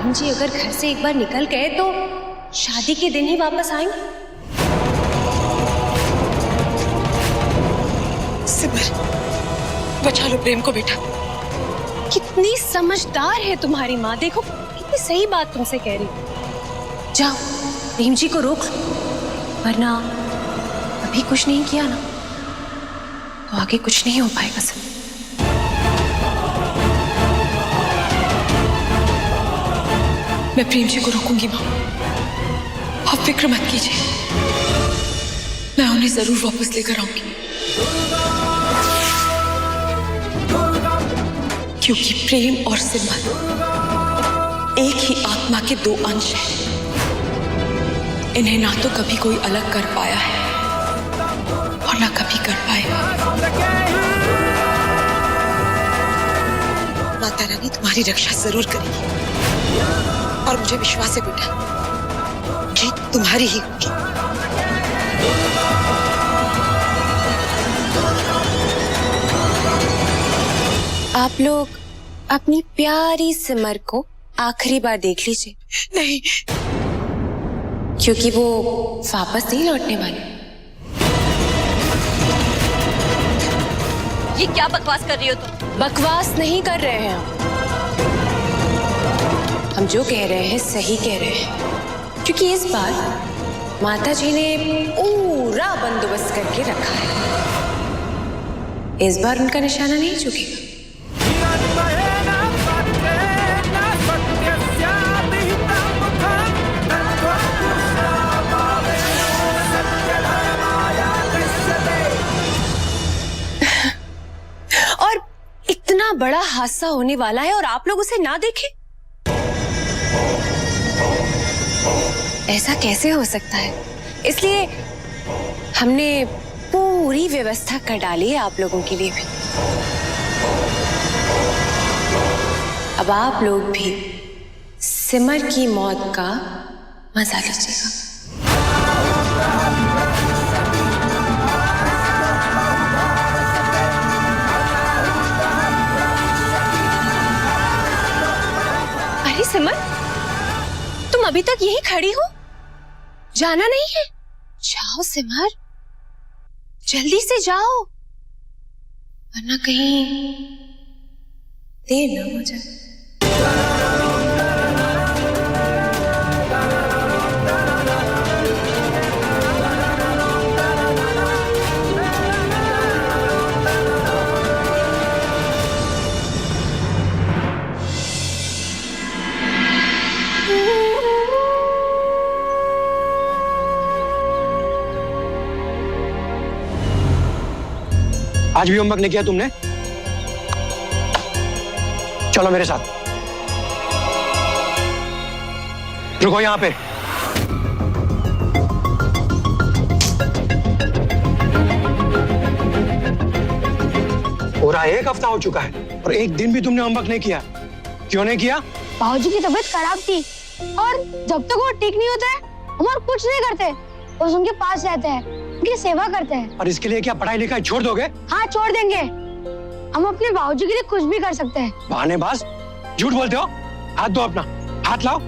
प्रेम जी अगर घर से एक बार निकल गए तो शादी के दिन ही वापस आएंगे। सिमर, बचा लो प्रेम को बेटा। कितनी समझदार है तुम्हारी माँ, देखो कितनी सही बात तुमसे कह रही। जाओ प्रेम जी को रोक लो, वरना अभी कुछ नहीं किया ना तो आगे कुछ नहीं हो पाएगा सब। मैं प्रेम जी को रोकूंगी माँ, आप फिक्र मत कीजिए, मैं उन्हें जरूर वापस लेकर आऊंगी। क्योंकि प्रेम और सिमर एक ही आत्मा के दो अंश हैं। इन्हें ना तो कभी कोई अलग कर पाया है और ना कभी कर पाएगा। माता रानी तुम्हारी रक्षा जरूर करेगी और मुझे विश्वास है बेटा, जीत तुम्हारी ही होगी। आप लोग अपनी प्यारी सिमर को आखिरी बार देख लीजिए। नहीं, क्योंकि वो वापस नहीं लौटने वाली। ये क्या बकवास कर रही हो तुम? बकवास नहीं कर रहे हैं हम जो कह रहे हैं सही कह रहे हैं, क्योंकि इस बार माता जी ने पूरा बंदोबस्त करके रखा है। इस बार उनका निशाना नहीं झुकेगा। और इतना बड़ा हादसा होने वाला है और आप लोग उसे ना देखें, ऐसा कैसे हो सकता है? इसलिए हमने पूरी व्यवस्था कर डाली है आप लोगों के लिए भी। अब आप लोग भी सिमर की मौत का मजा लीजिएगा। अरे सिमर, तुम अभी तक यहीं खड़ी हो? जाना नहीं है? जाओ सिमर, जल्दी से जाओ, वरना कहीं देर ना हो जाए। आज भी होमवर्क नहीं किया तुमने? चलो मेरे साथ, रुको यहां पे। पूरा एक हफ्ता हो चुका है और एक दिन भी तुमने होमवर्क नहीं किया। क्यों नहीं किया? बाबूजी की तबीयत खराब थी और जब तक वो ठीक नहीं होता है हम और कुछ नहीं करते, बस उनके पास रहते हैं, उनकी सेवा करते हैं। और इसके लिए क्या पढ़ाई लिखाई छोड़ दोगे? हाँ छोड़ देंगे, हम अपने बाबूजी के लिए कुछ भी कर सकते हैं। बहानेबाज, झूठ बोलते हो। हाथ दो, अपना हाथ लाओ।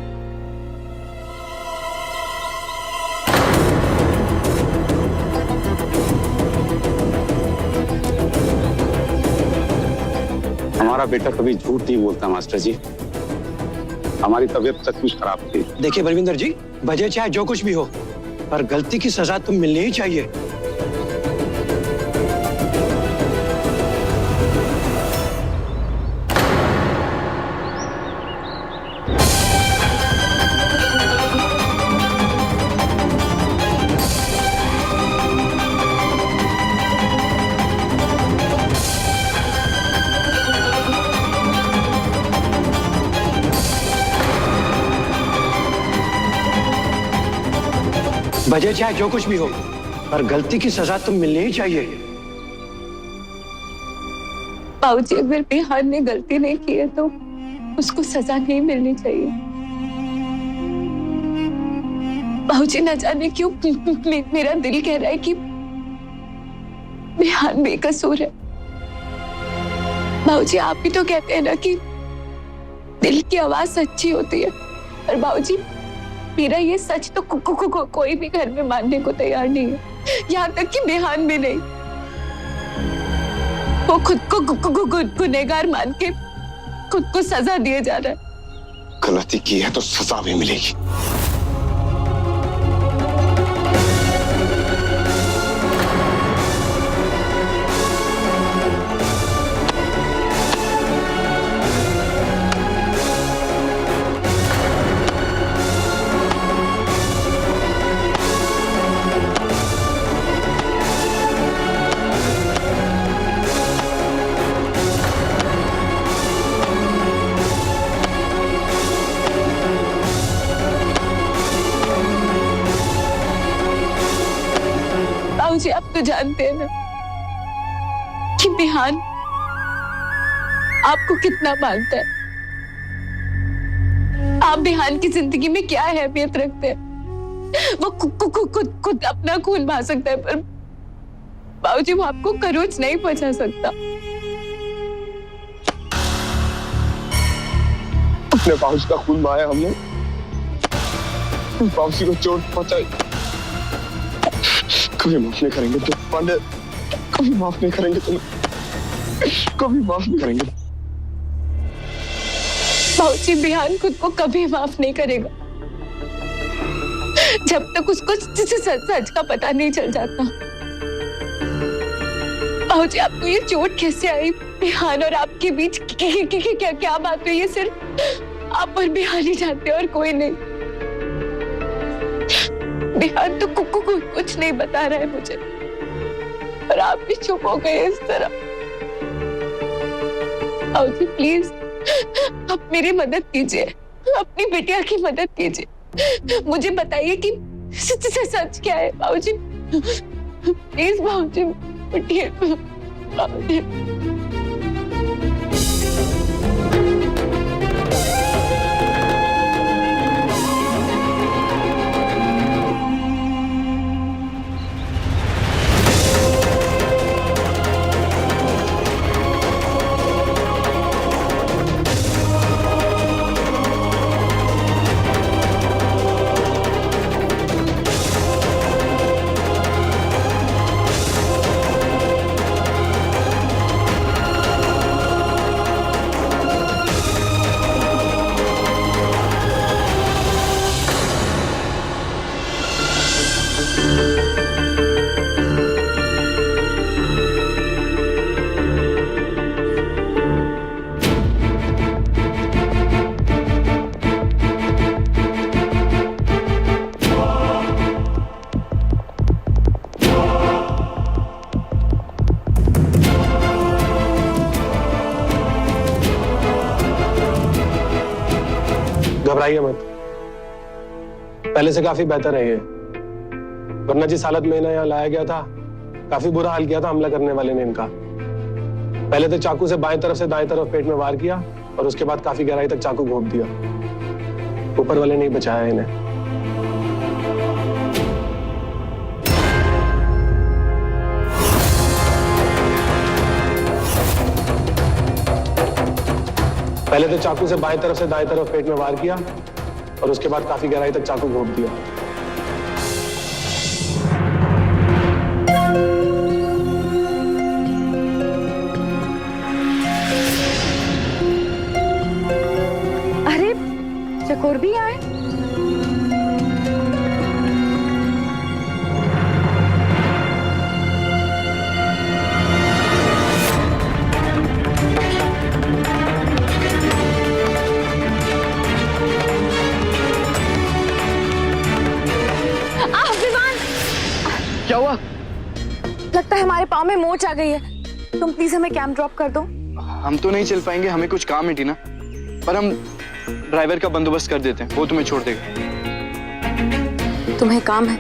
हमारा बेटा कभी झूठ नहीं बोलता मास्टर जी, हमारी तबीयत सचमुच खराब थी। देखिए बलविंदर जी, वजह चाहे जो कुछ भी हो, पर गलती की सजा तो मिलनी ही चाहिए। वजह चाहे जो कुछ भी हो, पर गलती की सजा तो मिलनी ही चाहिए। बाबूजी, अगर बिहार ने गलती नहीं की है तो उसको सजा नहीं मिलनी चाहिए। बाबूजी, न जाने क्यों मेरा दिल कह रहा है कि बिहार बेकसूर है। बाबूजी, आप भी तो कहते हैं ना कि दिल की आवाज सच्ची होती है। और बाबूजी, मेरा ये सच तो कोई भी घर में मानने को तैयार नहीं है, यहाँ तक कि बिहान भी नहीं। वो खुद को गुनहगार मान के खुद को सजा दिए जा रहा है। गलती की है तो सजा भी मिलेगी। बाबूजी, आप तो जानते हैं ना कि बिहान आपको कितना मानता है। आप बिहान की जिंदगी में क्या अहमियत रखते हैं। वो खुद अपना खून बहा सकता है, पर बाबूजी वो आपको खरोच नहीं पहुंचा सकता। अपने बाबूजी का खून बहाया हमने, बाबूजी को चोट पहुंचाई। कभी माफ नहीं करेंगे तुम पांडे, कभी माफ नहीं करेंगे तुम्हें, कभी माफ नहीं करेंगे। बाबूजी, बिहान खुद को कभी माफ नहीं करेगा जब तक उसको सच का पता नहीं चल जाता। बाबूजी, आपको ये चोट कैसे आई? बिहान और आपके बीच क्या बात हुई? ये सिर्फ आप और बिहान ही जानते हैं और कोई नहीं। बिहान तो कुछ नहीं बता रहा है मुझे, और आप भी चुप हो गए इस तरह। बाबूजी प्लीज, आप मेरी मदद कीजिए, अपनी बिटिया की मदद कीजिए। मुझे बताइए कि सच क्या है। बाबूजी प्लीज, बाबूजी उठिए। बाबूजी घबराइए मत, पहले से काफी बेहतर है ये। वरना जिस हालत में इन्हें यहाँ लाया गया था, काफी बुरा हाल किया था हमला करने वाले ने इनका। पहले तो चाकू से बाएं तरफ से दाएं तरफ पेट में वार किया, और उसके बाद काफी गहराई तक चाकू घोंप दिया। ऊपर वाले नहीं बचाया इन्हें। पहले तो चाकू से बाएं तरफ से दाएं तरफ पेट में वार किया, और उसके बाद काफी गहराई तक चाकू घोंप दिया। अरे चकोर भी आए। क्या हुआ? लगता है हमारे पाँव में मोच आ गई है। तुम प्लीज हमें कैंप ड्रॉप कर दो। हम तो नहीं चल पाएंगे, हमें कुछ काम है टीना, पर हम ड्राइवर का बंदोबस्त कर देते हैं, वो तुम्हें छोड़ देगा। तुम्हें काम है?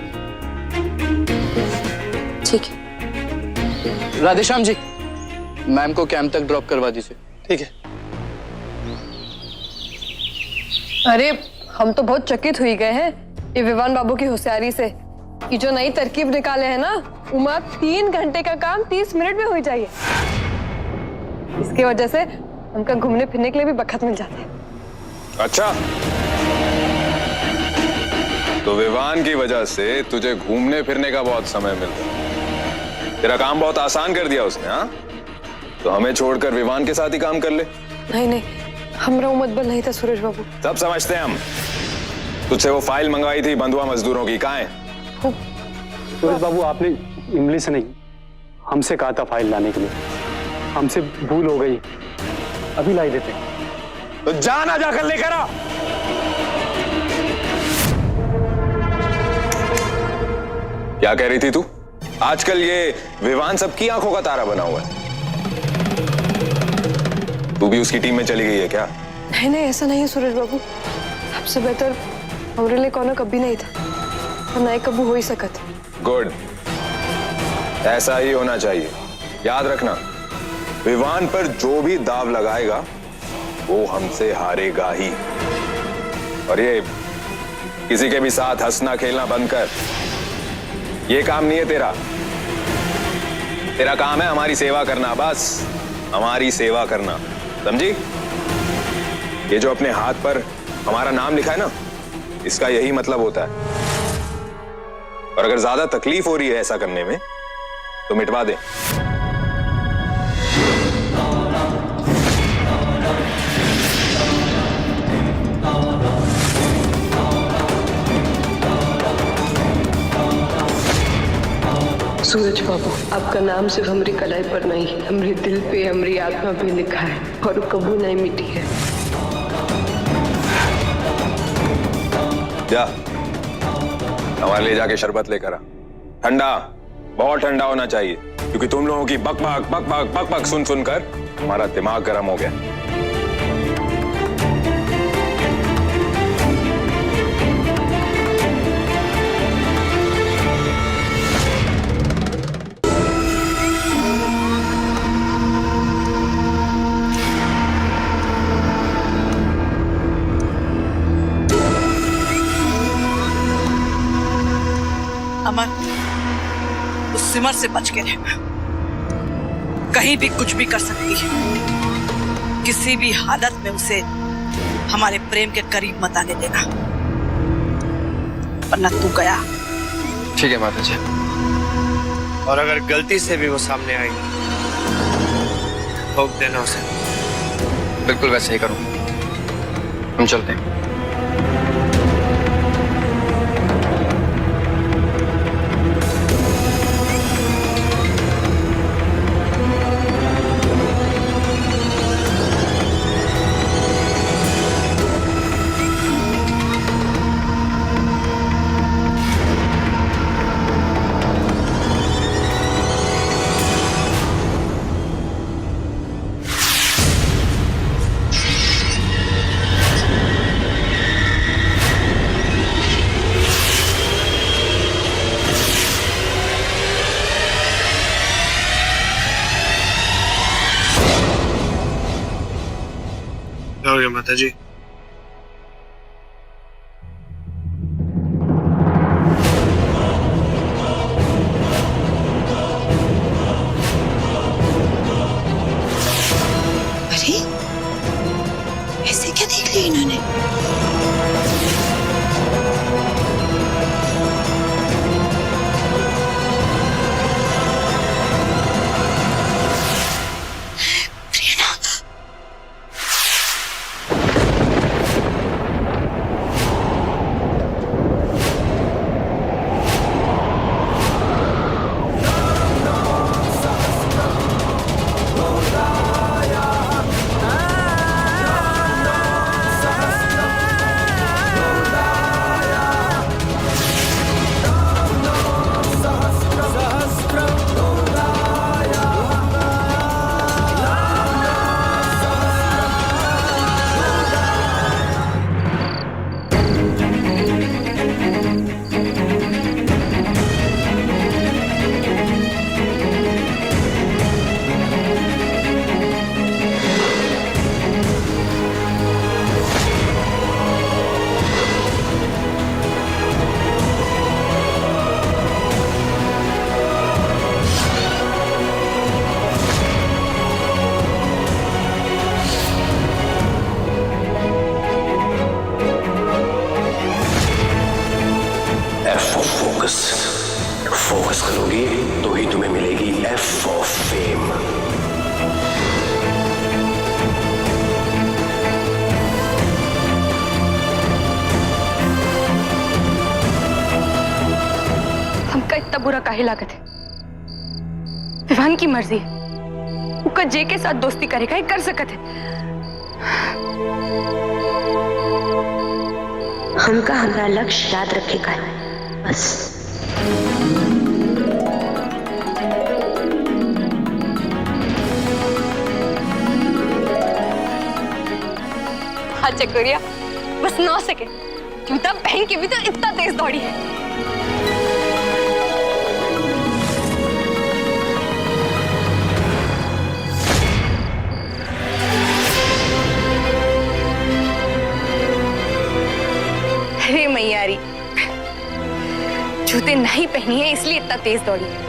ठीक है। राधेश्याम जी, मैम को कैंप तक ड्रॉप करवा दीजिए। ठीक है। अरे हम तो बहुत चकित हुई गए हैं ये विवान बाबू की होशियारी से। कि जो नई तरकीब निकाले हैं ना, उमा 3 घंटे का काम 30 मिनट में हो जाइए। इसकी वजह से उनका घूमने फिरने के लिए भी वक्त मिल जाता है। अच्छा, तो विवान की वजह से तुझे घूमने फिरने का बहुत समय मिल रहा। तेरा काम बहुत आसान कर दिया उसने, हाँ? तो हमें छोड़कर विवान के साथ ही काम कर ले। नहीं नहीं, हमरा उमतबल नहीं था सूरज बाबू। सब समझते हैं हम। तुझसे वो फाइल मंगवाई थी बंधुआ मजदूरों की, कहाँ है? सूरज बाबू, आपने इमली से नहीं हमसे कहा था फाइल लाने के लिए। हमसे भूल हो गई, अभी लाई देते। तो जाना जाकर लेकर आ। क्या कह रही थी तू? आजकल ये विवान सबकी आंखों का तारा बना हुआ है। तू भी उसकी टीम में चली गई है क्या? नहीं नहीं, ऐसा नहीं है सूरज बाबू। आपसे बेहतर हमारे लिए कौन कभी नहीं था और ना ही कभी हो ही सकत। गुड, ऐसा ही होना चाहिए। याद रखना, विवान पर जो भी दाव लगाएगा वो हमसे हारेगा ही। और ये किसी के भी साथ हंसना खेलना बंद कर। ये काम नहीं है तेरा। तेरा काम है हमारी सेवा करना, बस हमारी सेवा करना, समझी? ये जो अपने हाथ पर हमारा नाम लिखा है ना, इसका यही मतलब होता है। और अगर ज्यादा तकलीफ हो रही है ऐसा करने में तो मिटवा दे। सूरज बाबू, आपका नाम सिर्फ हमारी कलाई पर नहीं, हमारे दिल पे, हमारी आत्मा पे लिखा है और कभी नहीं मिटी है। जा, हमारे लिए जाके शरबत लेकर आ। ठंडा, बहुत ठंडा होना चाहिए, क्योंकि तुम लोगों की बकबक बकबक बकबक सुन सुनकर हमारा दिमाग गर्म हो गया। अमर, उस सिमर से बच के रहना। कहीं भी कुछ भी कर सकती है। किसी भी हालत में उसे हमारे प्रेम के करीब मत आने देना, वरना तू गया। ठीक है माता जी। और अगर गलती से भी वो सामने आई, ठोक देना उसे। बिल्कुल वैसे ही करूँ। हम चलते हैं। क्या हो गया माता जी? अरे, ऐसे क्या देख लिया इन्होंने? प्रियना, काहे लागत है? विवान की मर्जी है, उका जे के साथ दोस्ती करेगा, ये कर सकत है। हमका हमारा लक्ष्य याद रखेगा बस। हाँ चकोरिया, बस 9 सेकेंड, जूता पहन के भी तो इतना तेज दौड़ी है। अरे मैयारी, जूते नहीं पहनी है इसलिए इतना तेज दौड़ी है।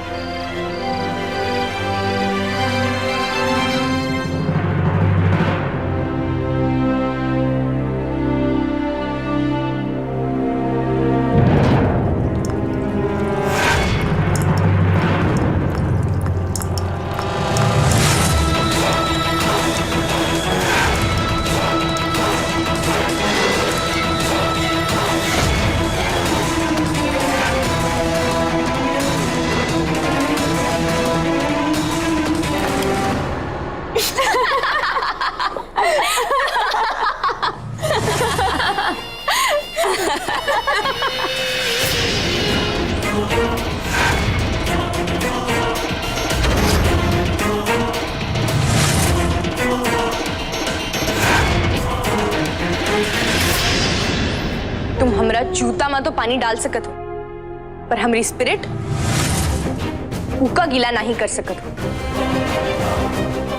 तुम हमरा जूता में तो पानी डाल सकत हो, पर हमारी स्पिरिट उका गीला नहीं कर सकत हो।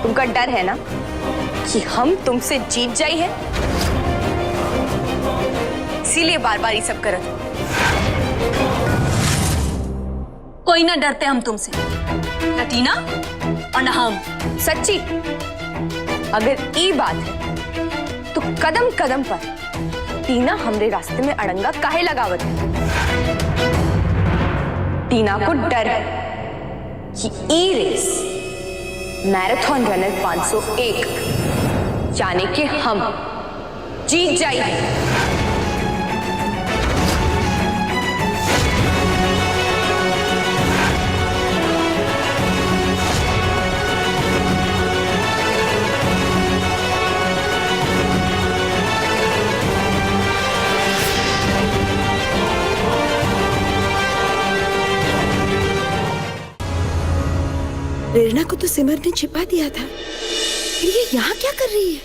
तुमका डर है ना कि हम तुमसे जीत जाई है, इसीलिए बार बार ये सब करत हो। कोई ना डरते हम तुमसे, न टीना और न हम। सच्ची अगर ये बात है तो कदम कदम पर टीना हमरे रास्ते में अड़ंगा काहे लगावत है? टीना को डर है कि ई रेस मैराथन रनर 501 जाने के हम जीत जाएंगे। प्रेरणा को तो सिमर ने छिपा दिया था, फिर ये यहाँ क्या कर रही है?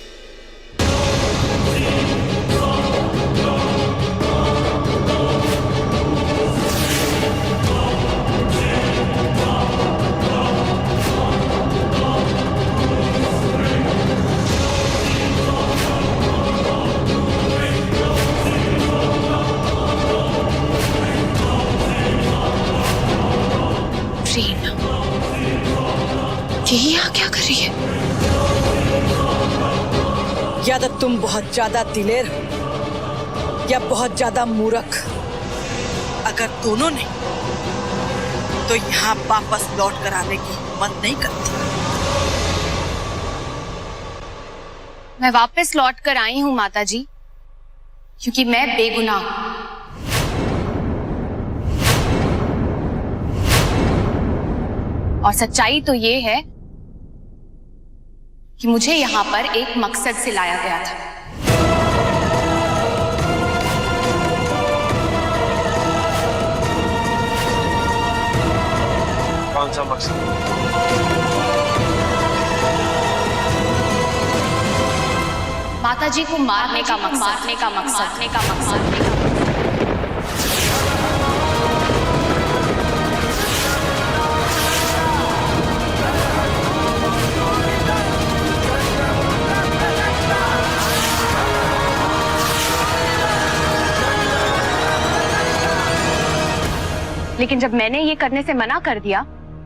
ये यहाँ क्या कर रही है? या तो तुम बहुत ज्यादा दिलेर हो या बहुत ज्यादा मूर्ख। अगर दोनों नहीं तो यहाँ वापस लौट कर आने की हिम्मत नहीं करती। मैं वापस लौट कर आई हूँ माता जी, क्योंकि मैं बेगुनाह हूँ। और सच्चाई तो ये है कि मुझे यहाँ पर एक मकसद से लाया गया था। कौन सा मकसद? माता जी को मारने का मकसद। लेकिन जब मैंने ये करने से मना कर दिया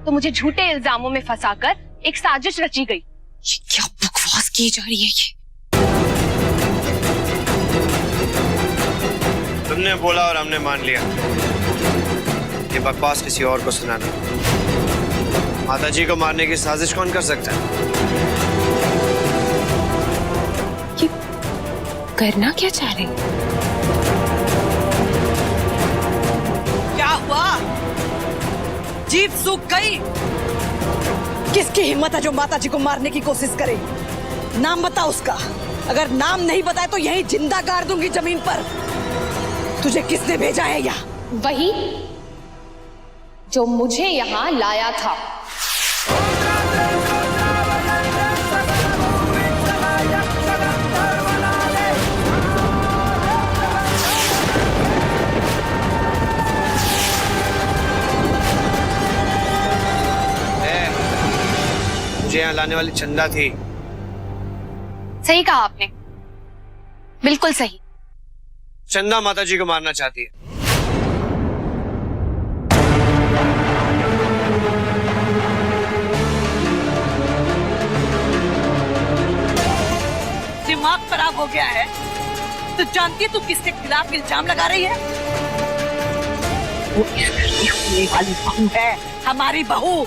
तो मुझे झूठे इल्जामों में फंसाकर एक साजिश रची गई। ये क्या बकवास की जा रही है ये? तुमने बोला और हमने मान लिया। ये बकवास किसी और को सुनाना। माता जी को मारने की साजिश कौन कर सकता है? ये करना क्या चाह रहे? क्या हुआ? जीभ सूख गई। किसकी हिम्मत है जो माता जी को मारने की कोशिश करे? नाम बता उसका। अगर नाम नहीं बताए तो यही जिंदा गाड़ दूंगी जमीन पर। तुझे किसने भेजा है यहाँ? वही जो मुझे यहाँ लाया था। मुझे यहाँ लाने वाली चंदा थी। सही कहा आपने, बिल्कुल सही। चंदा माता जी को मारना चाहती है। दिमाग खराब हो गया है? तो जानती है तू किसके खिलाफ इल्जाम लगा रही है? वो इस घर की होने वाली बहू है, हमारी बहू।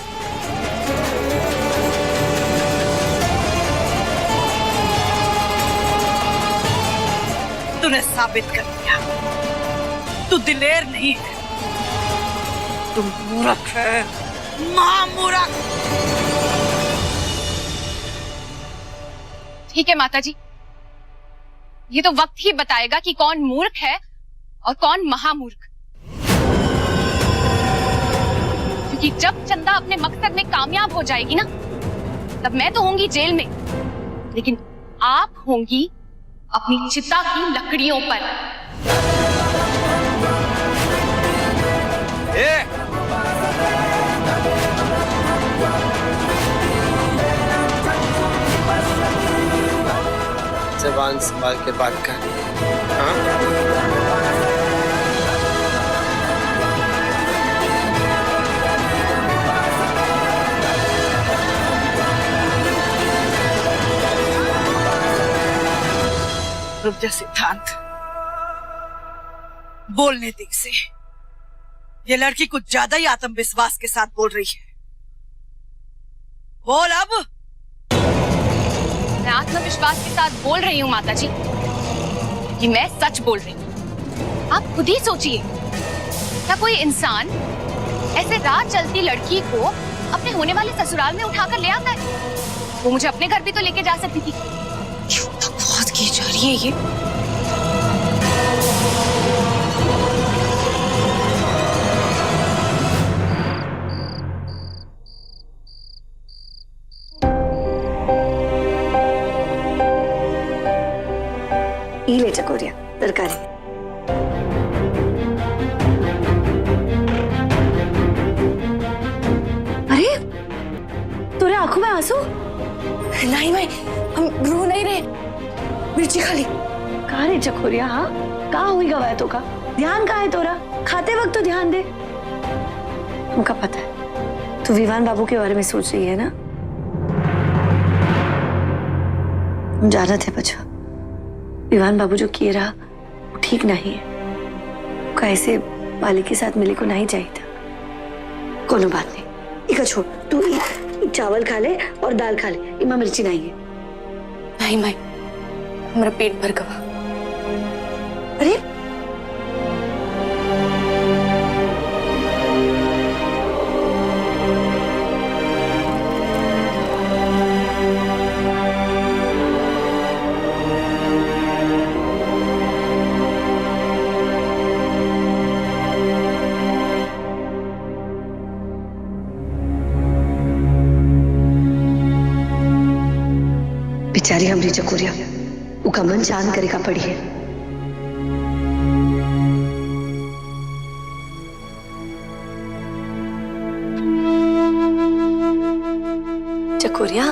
तूने साबित कर दिया तू दिलेर नहीं है, तू मूर्ख है, महामूर्ख। ठीक है माता जी, ये तो वक्त ही बताएगा कि कौन मूर्ख है और कौन महामूर्ख। क्योंकि जब चंदा अपने मकसद में कामयाब हो जाएगी ना, तब मैं तो होंगी जेल में, लेकिन आप होंगी अपनी चिता की लकड़ियों पर। ज़बान संभाल के बात कर। हाँ? रुक जा सिद्धांत, बोलने दे इसे। ये लड़की कुछ ज्यादा ही आत्मविश्वास के साथ बोल रही है। बोल अब। मैं आत्मविश्वास के साथ बोल रही हूँ माता जी कि मैं सच बोल रही हूँ। आप खुद ही सोचिए, क्या कोई इंसान ऐसे राह चलती लड़की को अपने होने वाले ससुराल में उठाकर ले आता है? वो मुझे अपने घर भी तो लेके जा सकती थी। बहुत की जा रही है ये। ये ले चकोरिया तरकारी। अरे तेरे आंखों में आंसू? नहीं भाई, हम रो नहीं रहे, मिर्ची खा ली। कहाँ रे चकोरिया? हाँ, कहाँ हुई गवाए तो का? ध्यान कहाँ है तोरा? खाते वक्त तो ध्यान दे। तुमका पता है तू विवान बाबू के बारे में सोच रही है ना? हम जाना थे बच्चा, विवान बाबू जो किए रहा वो ठीक नहीं है। कैसे मालिक के साथ मिले को नहीं चाहिए था। कोनो बात नहीं, इका छोड़, तू चावल खा ले और दाल खा ले, इमा मिर्ची नहीं है। नहीं माई, हमारा पेट भर गवा। अरे बेचारी हमरी चकोरिया, उका मन जान करे का पड़ी है। चकोरिया,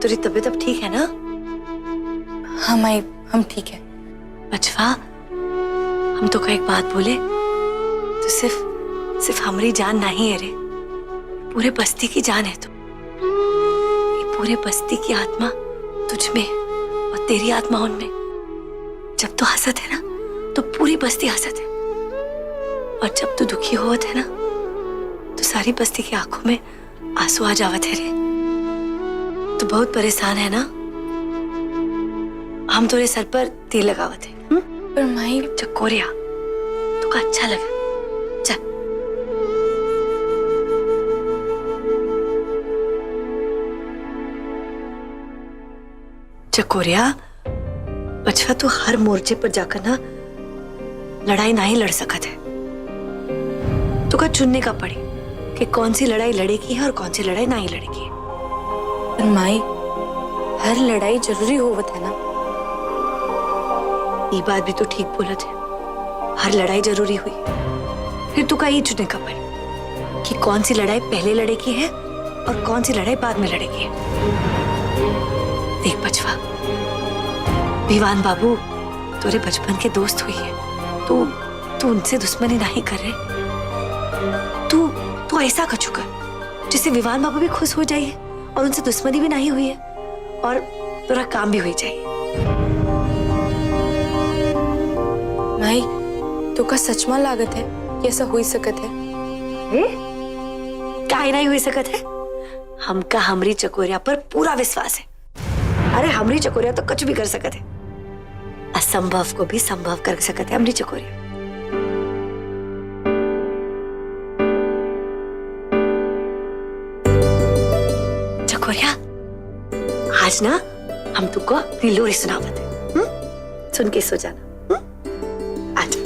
तेरी तबीयत अब ठीक है ना? हाँ माई, हम ठीक है। बचवा, हम तो का एक बात बोले, तो सिर्फ हमारी जान नहीं है रे, पूरे बस्ती की जान है। तो ये पूरे बस्ती की आत्मा तुझ में और तेरी आत्मा उनमें। जब तू हंसत है ना, तो पूरी बस्ती हंसत है, और जब तू दुखी होत है ना, तो सारी बस्ती की आंखों में आंसू आ जावत है रे। तू बहुत परेशान है ना? हम तेरे सर पर तेल लगावत है। पर माई, चकोरिया, तुका अच्छा लगा? चल चकोरिया, बचवा तो हर मोर्चे पर जाकर ना लड़ाई नहीं लड़ सकत है। तो का चुनने का पड़ी कि कौन सी लड़ाई लड़ेगी है और कौन सी लड़ाई नहीं लड़ेगी है। पर माई, हर लड़ाई जरूरी होवत है ना। ये बात भी तो ठीक बोला थे, हर लड़ाई जरूरी हुई। फिर तो का ही चुनने का पड़ी कि कौन सी लड़ाई पहले लड़ेगी है और कौन सी लड़ाई बाद में लड़ेगी है। देख बचवा, विवान बाबू तोरे बचपन के दोस्त हुई है, तू उनसे दुश्मनी नहीं कर रहे। तू ऐसा कछु कर जिससे विवान बाबू भी खुश हो जाइए और उनसे दुश्मनी भी नहीं हुई है और तोरा काम भी हो जाइए। माई, तो का सच में लागत है कि ऐसा हो सकत है? काहे नहीं हो सकत है? हमका हमरी चकोरिया पर पूरा विश्वास है। अरे हमरी चकोरिया तो कुछ भी कर सकत है, असंभव को भी संभव कर सकत है हमरी चकोरिया। चकोरिया, आज ना हम तुमको अपनी लोरी सुनावत है, सुन के सो जाना। आज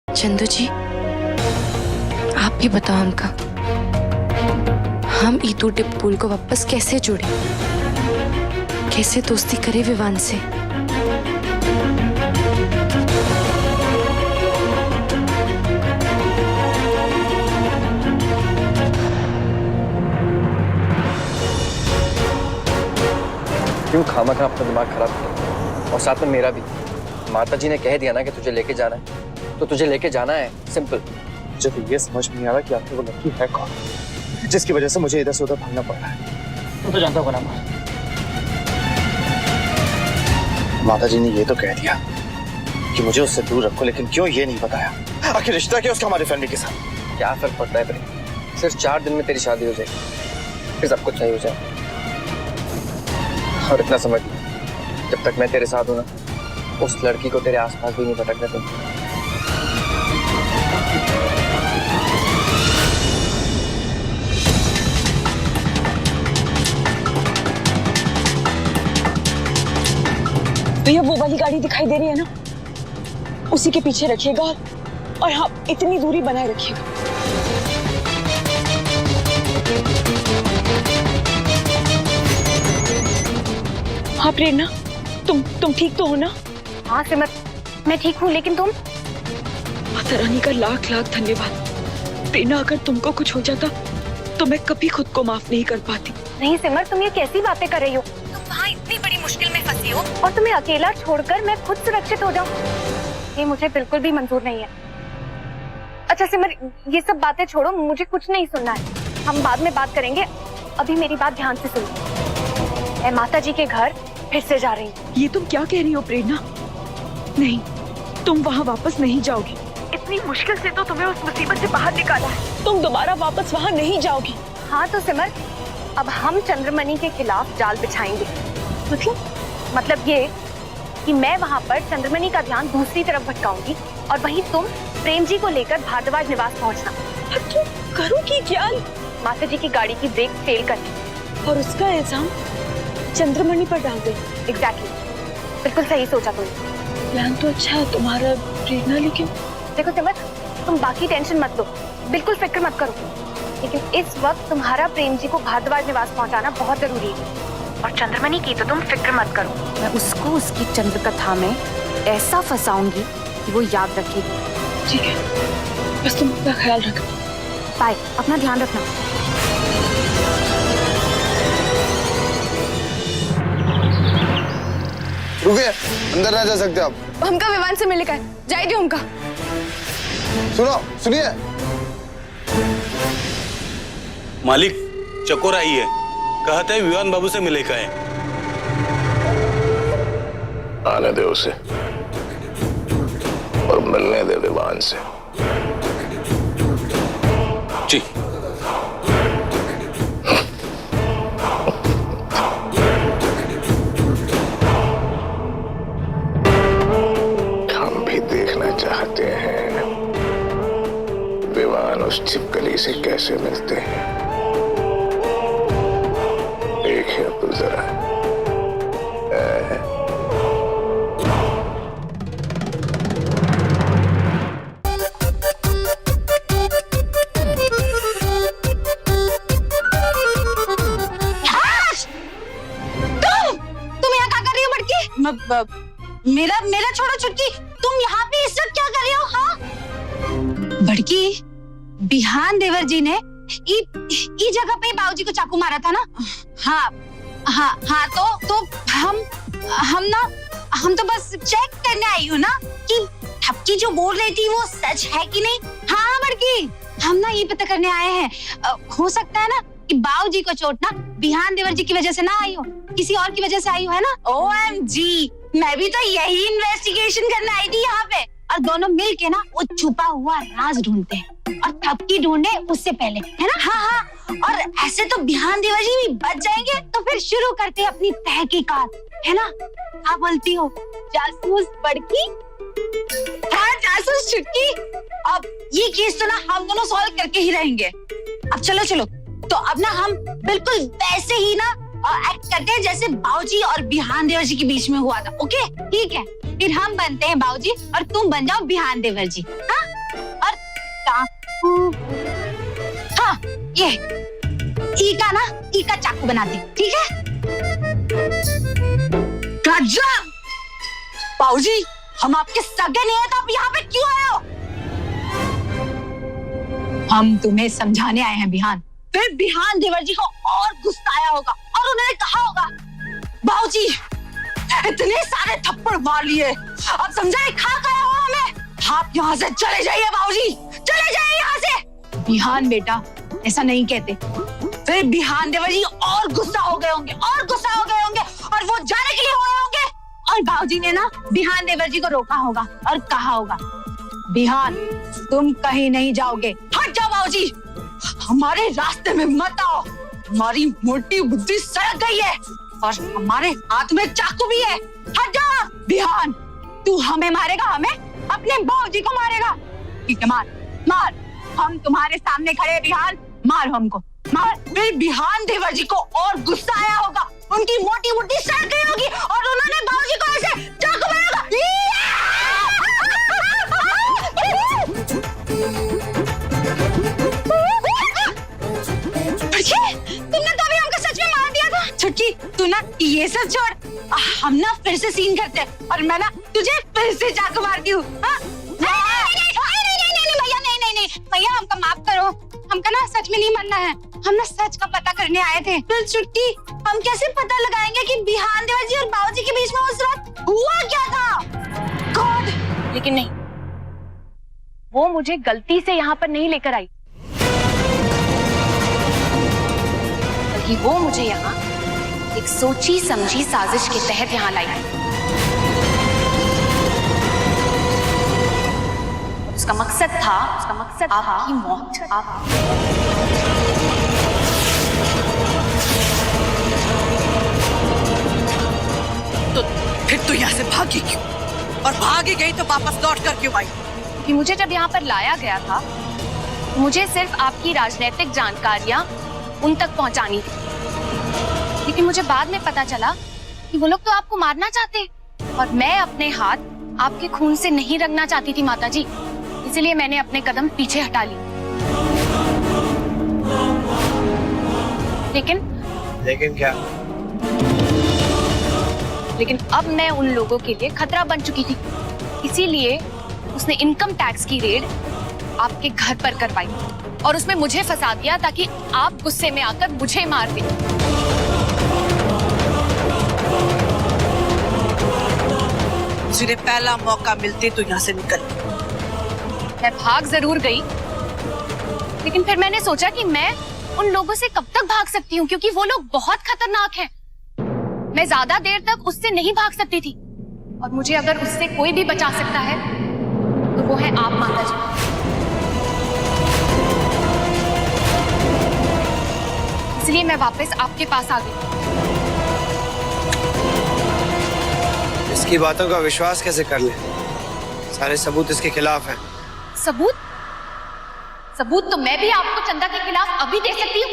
चंदू जी, आप भी बताओ हमका, हम ई टूटे पुल को वापस कैसे जोड़े, कैसे दोस्ती करे विवान से? क्यों खामखा अपना दिमाग खराब किया? और साथ में मेरा भी। माता जी ने कह दिया ना कि तुझे लेके जाना है, तो तुझे लेके जाना है, सिंपल। मुझे तो ये समझ में नहीं आ रहा कि आखिर वो लड़की है कौन जिसकी वजह से मुझे इधर से उधर भागना पड़ रहा है। तू तो जानता होगा ना माताजी ने ये तो कह दिया कि मुझे उससे दूर रखो, लेकिन क्यों ये नहीं बताया आखिर रिश्ता क्या उसका हमारी फैमिली के साथ? क्या फर्क पड़ता है प्रेम, सिर्फ 4 दिन में तेरी शादी हो जाएगी, फिर सब कुछ सही हो जाए। और इतना समझ, जब तक मैं तेरे साथ हूं ना, उस लड़की को तेरे आसपास भी नहीं भटकने दूंगा। भैया वो वाली गाड़ी दिखाई दे रही है ना, उसी के पीछे रखिएगा और हाँ इतनी दूरी बनाए रखिएगा। हाँ प्रेरणा, तुम ठीक तो हो ना? हाँ सिमर, मैं ठीक हूँ, लेकिन तुम? माता रानी का लाख लाख धन्यवाद। प्रेरणा, अगर तुमको कुछ हो जाता तो मैं कभी खुद को माफ नहीं कर पाती। नहीं सिमर, तुम ये कैसी बातें कर रही हो? तुम वहाँ इतनी बड़ी मुश्किल में फंसी हो और तुम्हें अकेला छोड़कर मैं खुद सुरक्षित हो जाऊँ, ये मुझे बिल्कुल भी मंजूर नहीं है। अच्छा सिमर, ये सब बातें छोड़ो, मुझे कुछ नहीं सुनना है, हम बाद में बात करेंगे। अभी मेरी बात ध्यान से सुनो। मैं माता जी के घर फिर से जा रही हूँ। ये तुम क्या कह रही हो प्रेरणा? नहीं, तुम वहाँ वापस नहीं जाओगी। इतनी मुश्किल से तो तुम्हें उस मुसीबत से बाहर निकाला है, तुम दोबारा वापस वहाँ नहीं जाओगी। हाँ तो सिमर, अब हम चंद्रमणि के खिलाफ जाल बिछाएंगे। मतलब ये कि मैं वहाँ पर चंद्रमणि का ध्यान दूसरी तरफ भटकाऊंगी और वहीं तुम प्रेम जी को लेकर भारद्वाज निवास पहुँचना। तुम करोगी क्या? माता जी की गाड़ी की ब्रेक फेल करनी और उसका इल्जाम चंद्रमणि पर डाल दे। एग्जैक्टली, बिल्कुल सही सोचा तुमने। प्लान तो अच्छा है तुम्हारा प्रेरणा, लेकिन देखो सिमर, तुम बाकी टेंशन मत लो, बिल्कुल फिक्र मत करो, लेकिन इस वक्त तुम्हारा प्रेम जी को भारद्वाज निवास पहुंचाना बहुत जरूरी है। और चंद्रमणि की तो तुम फिक्र मत करो, मैं उसको उसकी चंद्र कथा में ऐसा फंसाऊंगी कि वो याद रखेगी। ठीक है, बस तुम अपना ख्याल रखना। बाय, अपना ध्यान रखना। रुकिए, अंदर ना जा सकते आप। हमका विमान से मिले का जाएगी हमका। सुनिए मालिक, चकोर आई है, कहते हैं विवान बाबू से मिले का है। आने दे उसे और मिलने दे विवान से। जी। हम भी देखना चाहते हैं विवान उस छिपकली से कैसे मिलते हैं। देखिए तो जरा। मेरा छोड़ो छुटकी, तुम यहाँ पे इस वक्त क्या कर रही हो? हाँ बड़की, बिहान देवर जी ने ई जगह पे बाबूजी को चाकू मारा था ना? हाँ हाँ हाँ, तो हम तो बस चेक करने आई हूँ ना कि ठपकी जो बोल रही थी वो सच है कि नहीं। हाँ बड़की, हम ना ये पता करने आए हैं, हो सकता है ना कि बाबूजी को चोट ना बिहान देवर जी की वजह से ना आई हो, किसी और की वजह से आई हो, है ना? OMG, मैं भी तो यही इन्वेस्टिगेशन करने आई थी यहाँ पे। और दोनों मिल के ना वो छुपा हुआ राज ढूंढते हैं और ठपकी ढूंढे उससे पहले, है ना? हाँ हाँ, और ऐसे तो बिहान देवर जी भी बच जाएंगे। तो फिर शुरू करते हैं अपनी तहकीकात, है ना? क्या बोलती हो जासूस बड़की? हाँ जासूस छुटकी। अब ये केस तो ना हम दोनों सॉल्व करके ही रहेंगे। अब चलो, तो अब ना हम बिल्कुल वैसे ही ना एक्ट करते हैं जैसे बाऊजी और बिहान देवर जी के बीच में हुआ था। ओके ठीक है, फिर हम बनते हैं बाऊजी और तुम बन जाओ बिहान देवर जी। हाँ, और चाकू, हाँ ये ई का चाकू बनाते, ठीक है? गजब बाऊजी, हम आपके सगे नहीं है तो आप यहाँ पे क्यों आए हो? हम तुम्हें समझाने आए हैं बिहान। फिर बिहान देवर जी को और गुस्सा आया होगा और उन्होंने कहा होगा, बाऊजी इतने सारे थप्पड़ मार लिए, अब समझाए खा गए हो हमें, आप यहाँ से चले जाइए बाऊजी, चले जाइए यहाँ से। बिहान बेटा ऐसा नहीं कहते। फिर बिहान देवर जी और गुस्सा हो गए होंगे और वो जाने के लिए हो रहे होंगे और बाबूजी ने ना बिहान देवर जी को रोका होगा और कहा होगा, बिहान तुम कहीं नहीं जाओगे, हट जाओ बाबूजी, हमारे रास्ते में मत आओ, हमारी मोटी बुद्धि सड़क गई है और हमारे हाथ में चाकू भी है, हट जाओ। बिहान तू हमें मारेगा, हमें अपने बाबूजी को मारेगा, ठीक है मार मार, हम तुम्हारे सामने खड़े हैं बिहान, मार हमको मार। फिर बिहान देवर जी को और गुस्सा आया होगा, उनकी मोटी बुद्धि सड़ गई होगी और उन्होंने बाबूजी को ऐसे चाकू मारेगा। तुमने तो अभी हमको सच में मार दिया था। छुटकी तू ना ये सब छोड़, हम ना फिर से सीन करते हैं और मैं ना तुझे फिर से चाकू मारती हूँ। नहीं भैया हमको माफ करो, हमका ना सच में नहीं मरना है, हम ना सच का पता करने आए थे। फिर छुट्टी हम कैसे पता लगाएंगे कि बिहान देवर जी और बाबूजी के बीच में उस रात हुआ क्या था? गॉड! लेकिन नहीं, वो मुझे गलती से यहाँ पर नहीं लेकर आई, बल्कि वो मुझे यहाँ एक सोची समझी साजिश के तहत यहाँ लाई। उसका मकसद था आपकी मौत। तो फिर तू यहाँ से भागी क्यों? और भागी गई तो वापस लौट कर क्यों आई? कि मुझे जब यहाँ पर लाया गया था, मुझे सिर्फ आपकी राजनीतिक जानकारियां उन तक पहुंचानी थी, लेकिन मुझे बाद में पता चला कि वो लोग तो आपको मारना चाहते और मैं अपने हाथ आपके खून से नहीं रंगना चाहती थी माताजी, इसलिए मैंने अपने कदम पीछे हटा लिए। लेकिन क्या? लेकिन अब मैं उन लोगों के लिए खतरा बन चुकी थी, इसीलिए उसने इनकम टैक्स की रेड आपके घर पर करवाई और उसमें मुझे फंसा दिया ताकि आप गुस्से में आकर मुझे मार दें। तुझे पहला मौका मिलते तो यहाँ से निकल। मैं भाग जरूर गई, लेकिन फिर मैंने सोचा कि मैं उन लोगों से कब तक भाग सकती हूँ, क्योंकि वो लोग बहुत खतरनाक हैं। मैं ज्यादा देर तक उससे नहीं भाग सकती थी और मुझे अगर उससे कोई भी बचा सकता है तो वो है आप माताजी। इसलिए मैं वापस आपके पास आ गई। इसकी बातों का विश्वास कैसे कर ले? सारे सबूत इसके खिलाफ हैं। सबूत? सबूत तो मैं भी आपको चंदा के खिलाफ अभी दे सकती हूँ।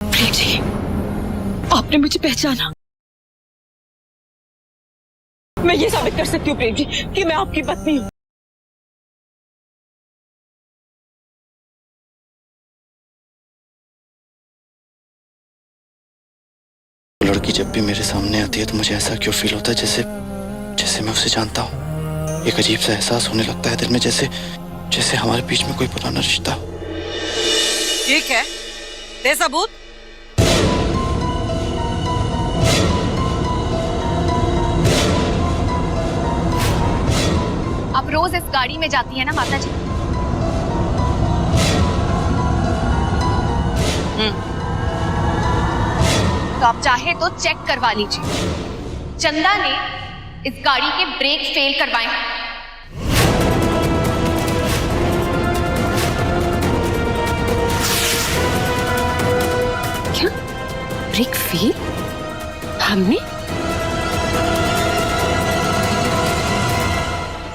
प्रेम जी, आपने मुझे पहचाना। मैं ये साबित कर सकती हूँ प्रेम जी कि मैं आपकी पत्नी हूँ। लड़की जब भी मेरे सामने आती है तो मुझे ऐसा क्यों फील होता है जैसे जैसे मैं उसे जानता हूँ। एक अजीब सा एहसास होने लगता है दिल में, जैसे जैसे हमारे बीच में कोई पुराना रिश्ता हो। ठीक है, दे सबूत। आप रोज इस गाड़ी में जाती है ना माताजी? तो आप चाहे तो चेक करवा लीजिए, चंदा ने इस गाड़ी के ब्रेक फेल करवाए हैं। क्या ब्रेक फेल? हमने?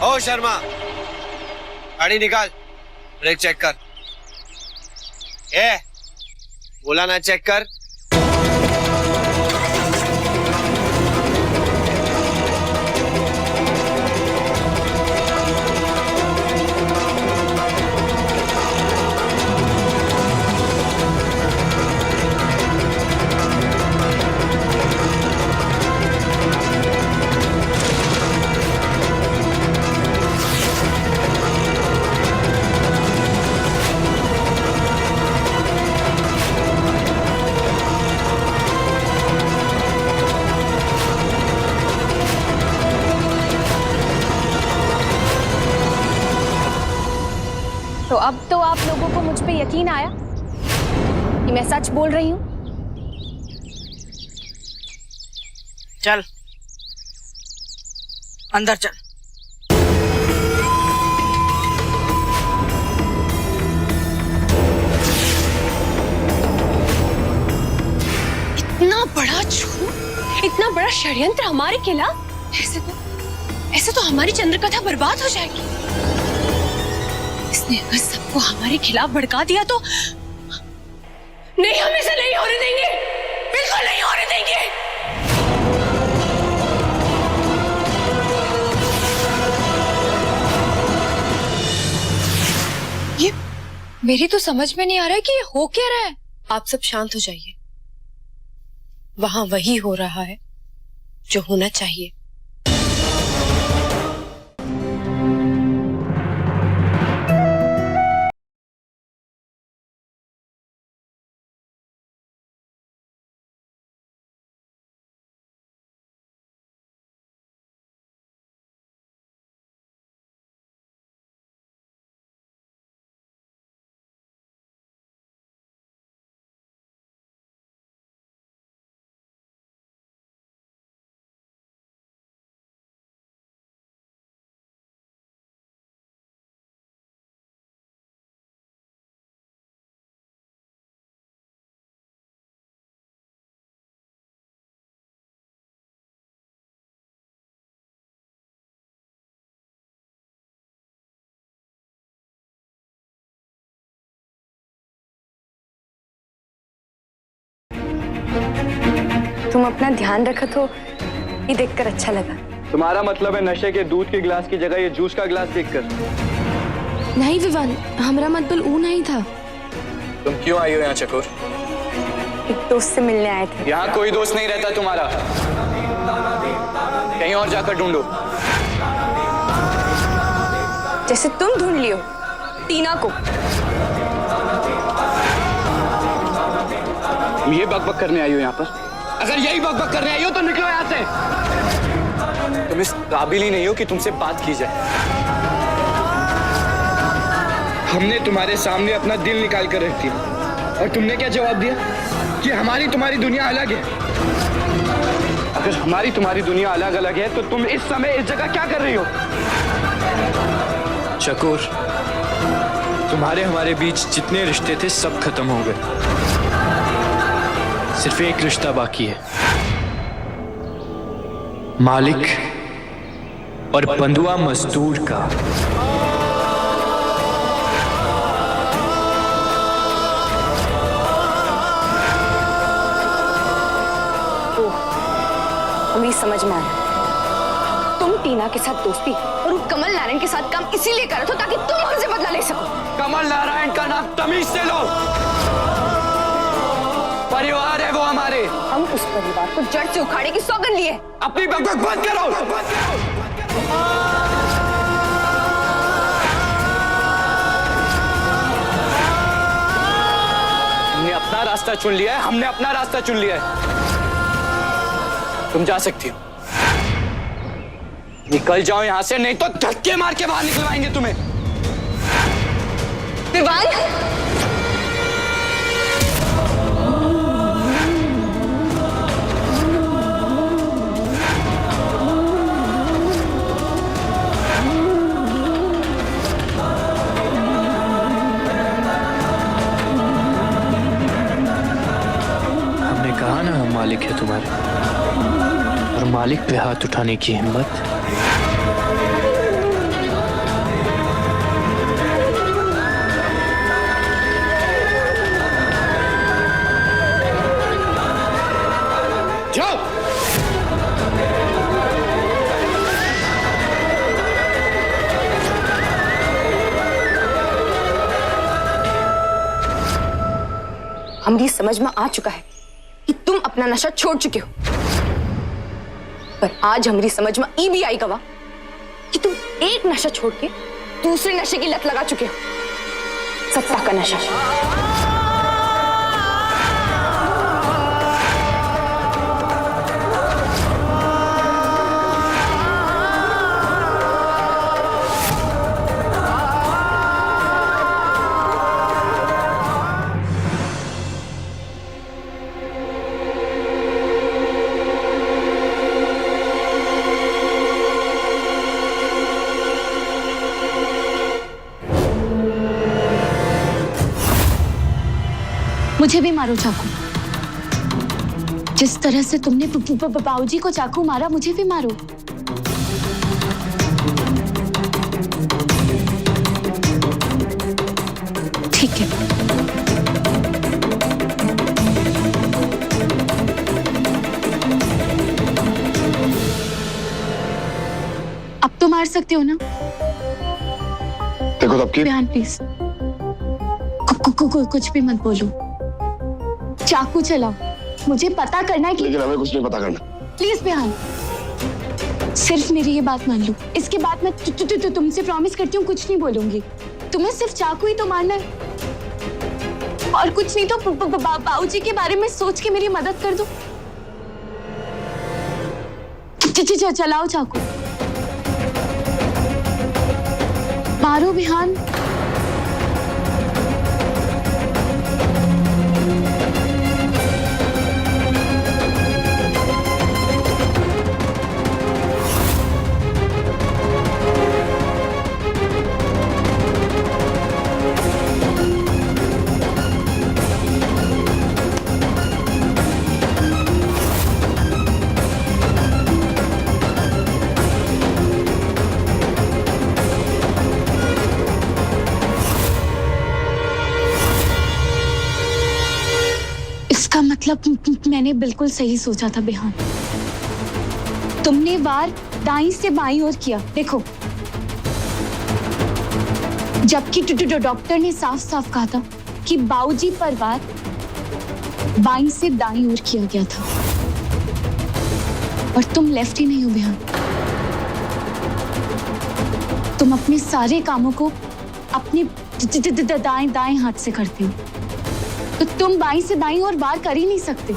ओ शर्मा, गाड़ी निकाल, ब्रेक चेक कर। बोला ना चेक कर। तो अब तो आप लोगों को मुझ पे यकीन आया कि मैं सच बोल रही हूँ। चल अंदर चल। इतना बड़ा झूठ, इतना बड़ा षड्यंत्र हमारे खिलाफ, ऐसे तो हमारी चंद्रकथा बर्बाद हो जाएगी। इसने अगर सबको हमारे खिलाफ भड़का दिया तो नहीं, हम इसे नहीं होने देंगे, बिल्कुल नहीं होने देंगे। ये मेरी तो समझ में नहीं आ रहा है कि ये हो क्या रहा है। आप सब शांत हो जाइए। वहां वही हो रहा है जो होना चाहिए। तुम अपना ध्यान रखो तो ये देखकर अच्छा लगा। तुम्हारा मतलब है नशे के दूध के गिलास की जगह ये जूस का गिलास देखकर? नहीं विवान, हमारा मतलब वो नहीं था। तुम क्यों आई हो यहाँ चकोर? एक दोस्त से मिलने आए थे। यहाँ कोई दोस्त नहीं रहता तुम्हारा, कहीं और जाकर ढूंढो। जैसे तुम ढूंढ लियो टीना को। तुम ये बकबक करने आई हो यहाँ पर? अगर यही बकबक करने आई हो तो निकलो यहाँ से। तुम इस काबिल ही नहीं हो कि तुमसे बात की जाए। हमने तुम्हारे सामने अपना दिल निकाल कर रख दिया और तुमने क्या जवाब दिया कि हमारी तुम्हारी दुनिया अलग है। अगर हमारी तुम्हारी दुनिया अलग अलग है तो तुम इस समय इस जगह क्या कर रही हो? चकोर, तुम्हारे हमारे बीच जितने रिश्ते थे सब खत्म हो गए। सिर्फ एक रिश्ता बाकी है, मालिक और बंधुआ मजदूर का। अभी समझ में आया। तुम टीना के साथ दोस्ती और वो कमल नारायण के साथ काम इसीलिए कर रहे हो ताकि तुम हमसे बदला ले सको। कमल नारायण का नाम तमीज से लो। परिवार है वो हमारे। हम उस परिवार को जड़ से उखाड़े की सौगंध लिए। अपनी बकबक बंद करो। तुमने अपना रास्ता चुन लिया है, हमने अपना रास्ता चुन लिया है। तुम जा सकती हो, निकल जाओ यहां से, नहीं तो धक्के मार के बाहर निकलवाएंगे तुम्हें। विवान, कहा ना हम मालिक है तुम्हारे, और मालिक पे हाथ उठाने की हिम्मत जाओ। हमारी समझ में आ चुका है कि तुम अपना नशा छोड़ चुके हो, पर आज हमारी समझ में ये भी आई गवा कि तुम एक नशा छोड़ के दूसरे नशे की लत लगा चुके हो, सत्ता का नशा। मुझे भी मारो चाकू। जिस तरह से तुमने बाबूजी को चाकू मारा, मुझे भी मारो। ठीक है। अब तो मार सकते हो ना? देखो तब की बिहान प्लीज कुछ भी मत बोलो। चाकू चलाओ, मुझे पता करना है कि। लेकिन हमें कुछ नहीं पता करना। प्लीज बिहान, सिर्फ मेरी ये बात मान लो। इसके बाद मैं तुमसे प्रॉमिस करती हूँ कुछ नहीं बोलूंगी। तुम्हें सिर्फ चाकू ही तो मारना है और कुछ नहीं। तो बाबूजी के बारे में सोच के मेरी मदद कर दो। चलाओ चाकू, मारो बिहान। इसका मतलब मैंने बिल्कुल सही सोचा था बिहान। तुमने वार दाईं से बाईं ओर किया। देखो, जबकि डॉक्टर ने साफ साफ कहा था कि बाबूजी पर वार बाईं से दाईं ओर किया गया था, और तुम लेफ्ट ही नहीं हो बिहान। तुम अपने सारे कामों को अपने दाएं दाएं हाथ से करते हो, तो तुम बाईं से दाईं और वार कर ही नहीं सकते।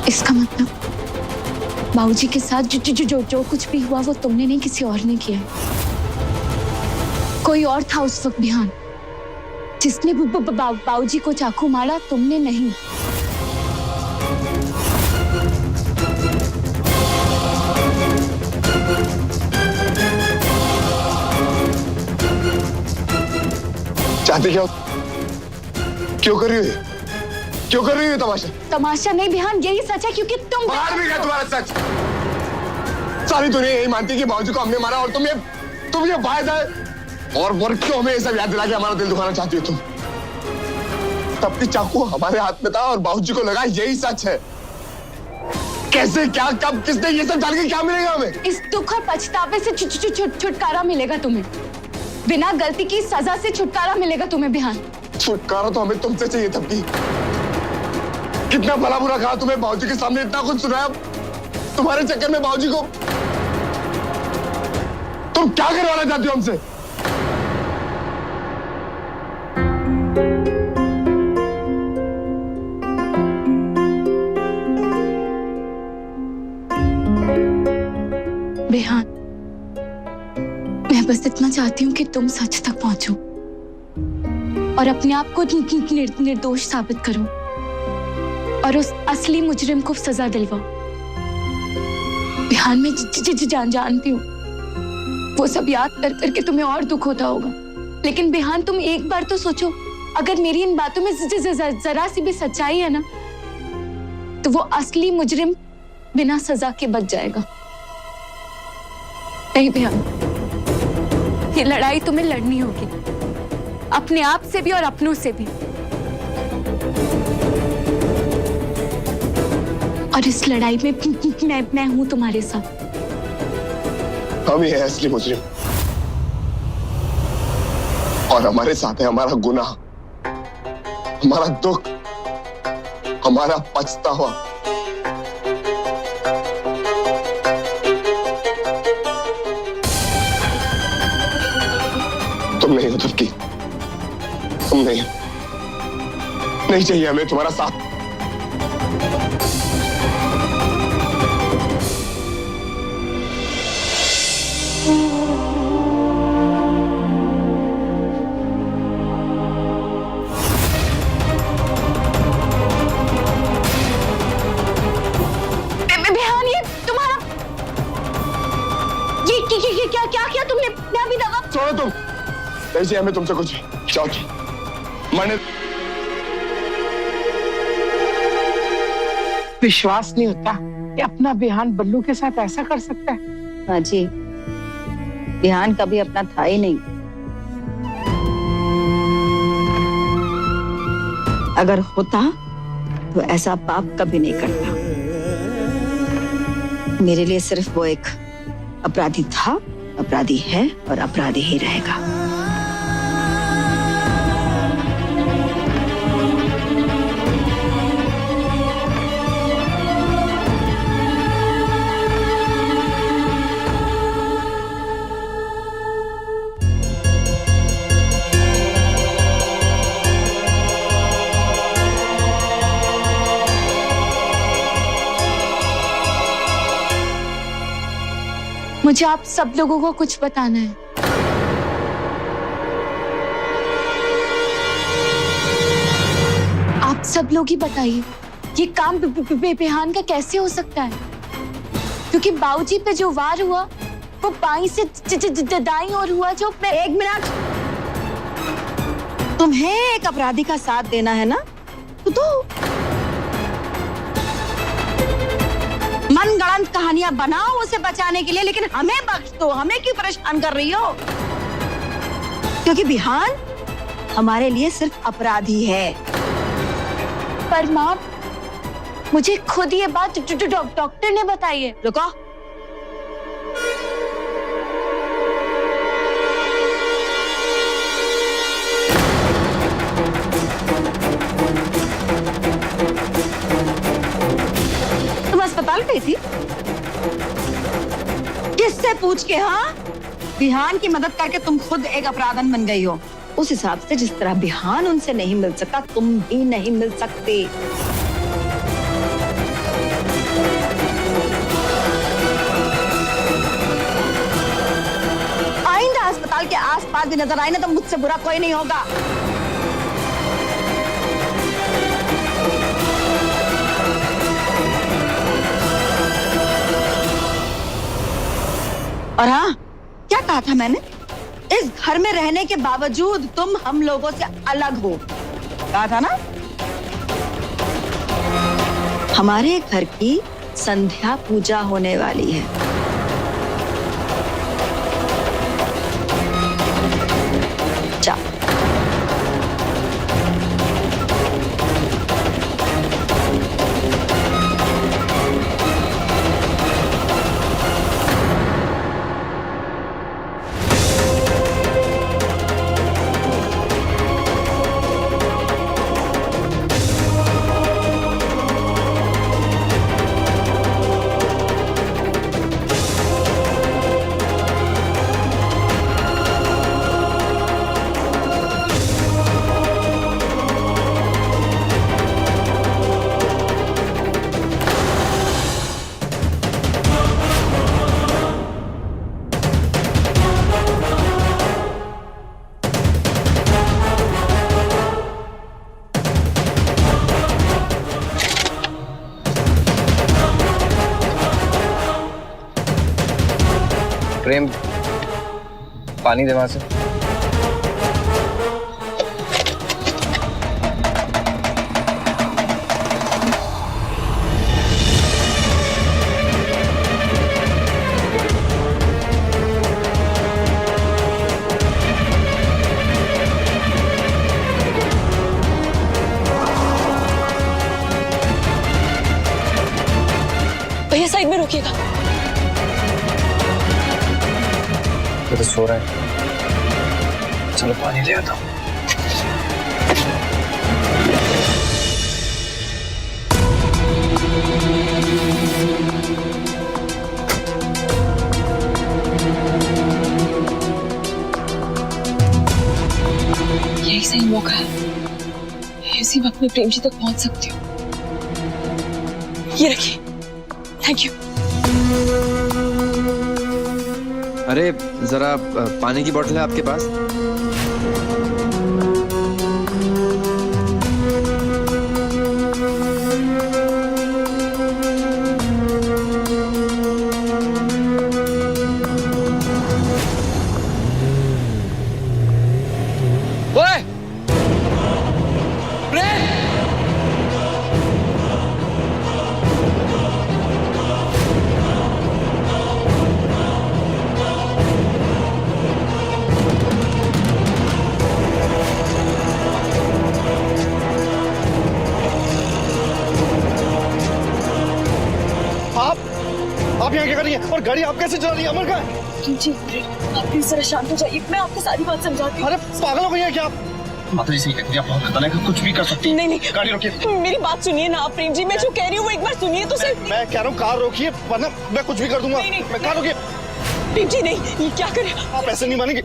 इसका मतलब बाबूजी के साथ जो कुछ भी हुआ वो तुमने नहीं, किसी और ने किया है। कोई और था उस वक्त बिहान जिसने बाबूजी को चाकू मारा, तुमने नहीं। चाहते क्या? क्यों कर रही हो? क्यों कर रही हो तमाशा? तमाशा नहीं बिहान, यही सच है, क्योंकि तुम। बाहर भी गया तुम्हारा सच। सारी दुनिया यही मानती कि बाबूजी को हमने मारा, और तुम ये वायदा है। और क्यों हमें ये सब याद दिला के हमारा दिल दुखाना चाहती हो तुम? तब की चाकू हमारे हाथ में था और बाबूजी को लगा, यही सच है। कैसे, क्या, कब, किसने, ये सब जान के क्या मिलेगा हमें? इस दुख और पछतावे से छुटकारा मिलेगा तुम्हें। बिना गलती की सजा से छुटकारा मिलेगा तुम्हें बिहान। छुटकारा तो हमें तुमसे चाहिए तब की। कितना भला बुरा कहा तुम्हें, बाबूजी के सामने इतना कुछ सुनाया। तुम्हारे चक्कर में बाबूजी को तुम क्या करवाना चाहती हो हमसे? बिहान, मैं बस इतना चाहती हूँ कि तुम सच तक पहुंचो और अपने आप को निर्दोष साबित करो और उस असली मुजरिम को सजा दिलवाओ। बिहान, मैं जानती हूँ वो सब याद कर करके तुम्हें और दुख होता होगा, लेकिन बिहान तुम एक बार तो सोचो, अगर मेरी इन बातों में जरा सी भी सच्चाई है ना, तो वो असली मुजरिम बिना सजा के बच जाएगा। नहीं बिहान, ये लड़ाई तुम्हें लड़नी होगी, अपने आप से भी और अपनों से भी। और इस लड़ाई में मैं हूं तुम्हारे साथ। हम ही है असली मुजरिम, और हमारे साथ है हमारा गुनाह, हमारा दुख, हमारा पछतावा। तुम नहीं हो तब की, तुम नहीं चाहिए हमें तुम्हारा साथ। बिहान, ये तुम्हारा ये क्या किया तुमने? मैं अभी दवा। छोड़ो तुम, नहीं चाहिए हमें तुमसे कुछ। जाओ तुम। मैंने विश्वास नहीं होता कि अपना बिहान बल्लू के साथ ऐसा कर सकता है। हाँ जी, बिहान कभी अपना था ही नहीं। अगर होता तो ऐसा पाप कभी नहीं करता। मेरे लिए सिर्फ वो एक अपराधी था, अपराधी है और अपराधी ही रहेगा। मुझे आप सब लोगों को कुछ बताना है। आप सब लोग ही बताइए, ये काम बेहान का कैसे हो सकता है? क्योंकि बाबूजी पे जो वार हुआ वो बाई से दाई और हुआ जो एक मिनट, तुम्हें एक अपराधी का साथ देना है ना, तो मनगढ़ंत कहानियां बनाओ उसे बचाने के लिए, लेकिन हमें बख्श दो। हमें क्यों परेशान कर रही हो? क्योंकि बिहान हमारे लिए सिर्फ अपराधी है। पर माँ, मुझे खुद ये बात डॉक्टर ने बताई है। रुको, तुम अस्पताल गई थी? किससे पूछ के? हाँ, बिहान की मदद करके तुम खुद एक अपराधन बन गई हो। उस हिसाब से जिस तरह बिहान उनसे नहीं मिल सका, तुम भी नहीं मिल सकते। आइंदा अस्पताल के आसपास भी नजर आए ना तो मुझसे बुरा कोई नहीं होगा। और हाँ, क्या कहा था मैंने? इस घर में रहने के बावजूद तुम हम लोगों से अलग हो, कहा था ना? हमारे घर की संध्या पूजा होने वाली है। जा। प्रेम, पानी दे वहां से। भैया साइड में रोकिएगा। तो सो रहा है, चलो पानी ले आता हूँ। यही सही मौका है, इसी वक्त में प्रेम जी तक पहुंच सकती हूँ। ये रखिए, थैंक यू। अरे जरा पानी की बोतल है आपके पास? और गाड़ी आप कैसे चला रही है? अमर का है? जी आप प्लीज जरा शांत हो जाइए, मैं आपको सारी बात समझाती हूँ। अरे पागल हो गई है क्या आप? माता जी सही कहती है, आप बहुत खतरनाक है, कुछ भी कर सकती है। नहीं गाड़ी रोकिए। मेरी बात सुनिए ना आप प्रेम जी, मैं जो कह रही हूँ वो एक बार सुनिए तो सही। मैं कह रहा हूँ कार रोकिए, वरना मैं कुछ भी कर दूंगा। मैं कार रोकिए। प्रेम जी नहीं, ये क्या करे आप ऐसे नहीं मानेंगे।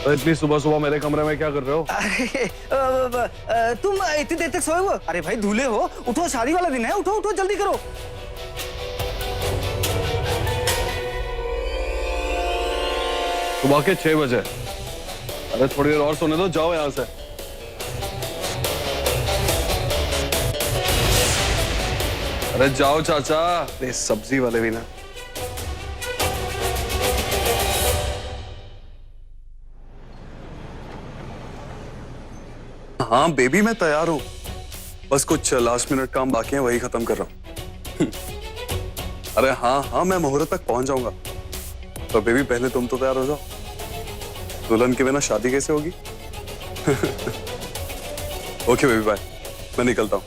तो इतनी सुबह सुबह मेरे कमरे में क्या कर रहे हो? तुम इतनी देर तक सोए हो? अरे भाई धूले हो, उठो, शादी वाला दिन है, उठो उठो जल्दी करो। सुबह के 6 बजे। अरे थोड़ी देर और सोने दो, जाओ यहाँ से। अरे जाओ चाचा। ये सब्जी वाले भी ना। हाँ बेबी मैं तैयार हूँ, बस कुछ लास्ट मिनट काम बाकी है, वही खत्म कर रहा हूँ। अरे हाँ हाँ मैं मुहूर्त तक पहुंच जाऊंगा। तो बेबी पहले तुम तो तैयार हो जाओ, दुल्हन के बिना शादी कैसे होगी? ओके बेबी बाय, मैं निकलता हूँ।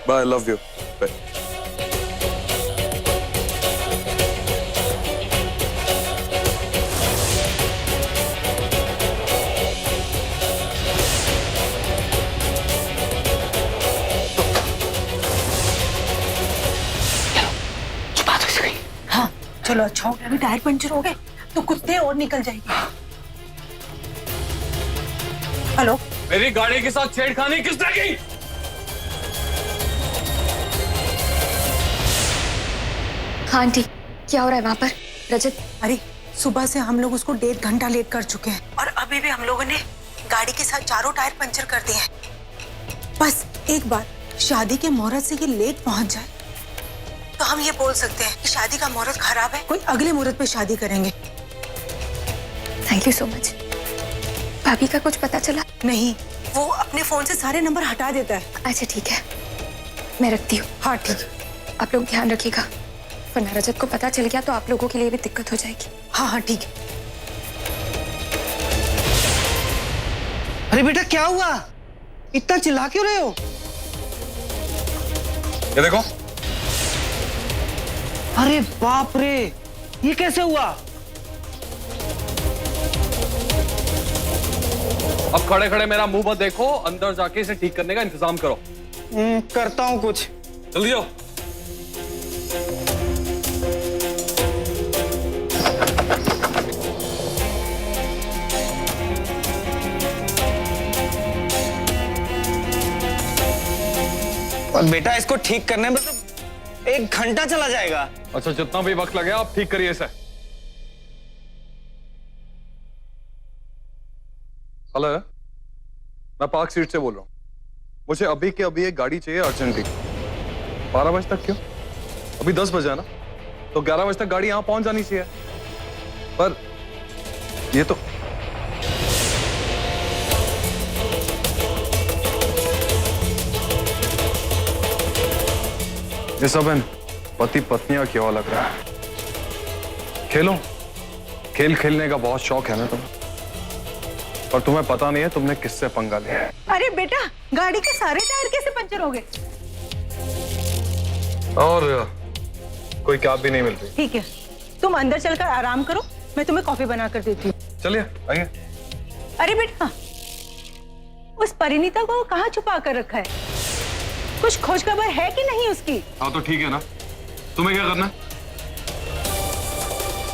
Bye, love you, bye. चलो अच्छा हो गया, अभी टायर पंचर हो गए तो कुत्ते और निकल जाएंगे। हेलो, मेरी गाड़ी के साथ छेड़खानी किसने की? हाँ आंटी, क्या हो रहा है वहाँ पर? रजत, अरे सुबह से हम लोग उसको 1.5 घंटा लेट कर चुके हैं और अभी भी हम लोगों ने गाड़ी के साथ चारों टायर पंचर कर दिए हैं। बस एक बार शादी के मुहूर्त से ये लेट पहुंच जाए तो हम ये बोल सकते हैं कि शादी का मुहूर्त खराब है, कोई अगले मुहूर्त पे शादी करेंगे। Thank you so much. भाभी का कुछ पता चला? नहीं, वो अपने फोन से सारे नंबर हटा देता है। अच्छा ठीक है, मैं रखती हूँ। हाँ ठीक। आप लोग ध्यान रखिएगा, वरना रजत को पता चल गया तो आप लोगों के लिए भी दिक्कत हो जाएगी। हाँ हाँ ठीक है। अरे बेटा क्या हुआ, इतना चिल्ला क्यों रहे हो? ये देखो। अरे बाप रे, ये कैसे हुआ? अब खड़े खड़े मेरा मुंह मत देखो, अंदर जाके इसे ठीक करने का इंतजाम करो। करता हूँ कुछ। जल्दी जाओ। और बेटा इसको ठीक करने में तो 1 घंटा चला जाएगा। अच्छा जितना भी वक्त लगे आप ठीक करिए इसे। हेलो, मैं पार्क स्ट्रीट से बोल रहा हूँ। मुझे अभी के अभी एक गाड़ी चाहिए अर्जेंटली। 12 बजे तक क्यों? अभी 10 बजे है ना, तो 11 बजे तक गाड़ी यहाँ पहुंच जानी चाहिए। पर ये तो ये सब इन पति पत्नियां क्यों लग रहा है? खेलो, खेल खेलने का बहुत शौक है ना तुम्हें, पर तुम्हें पता नहीं है तुमने किससे पंगा लिया है। अरे बेटा, गाड़ी के सारे टायर कैसे पंचर हो गए? और कोई कैब भी नहीं मिल रही। ठीक है, तुम अंदर चलकर आराम करो, मैं तुम्हें कॉफी बना कर देती हूँ। चलिए आइए। अरे बेटा, उस परिणीता को कहाँ छुपा कर रखा है? कुछ खोज खबर है कि नहीं उसकी? हाँ तो ठीक है ना, तुम्हें क्या करना है?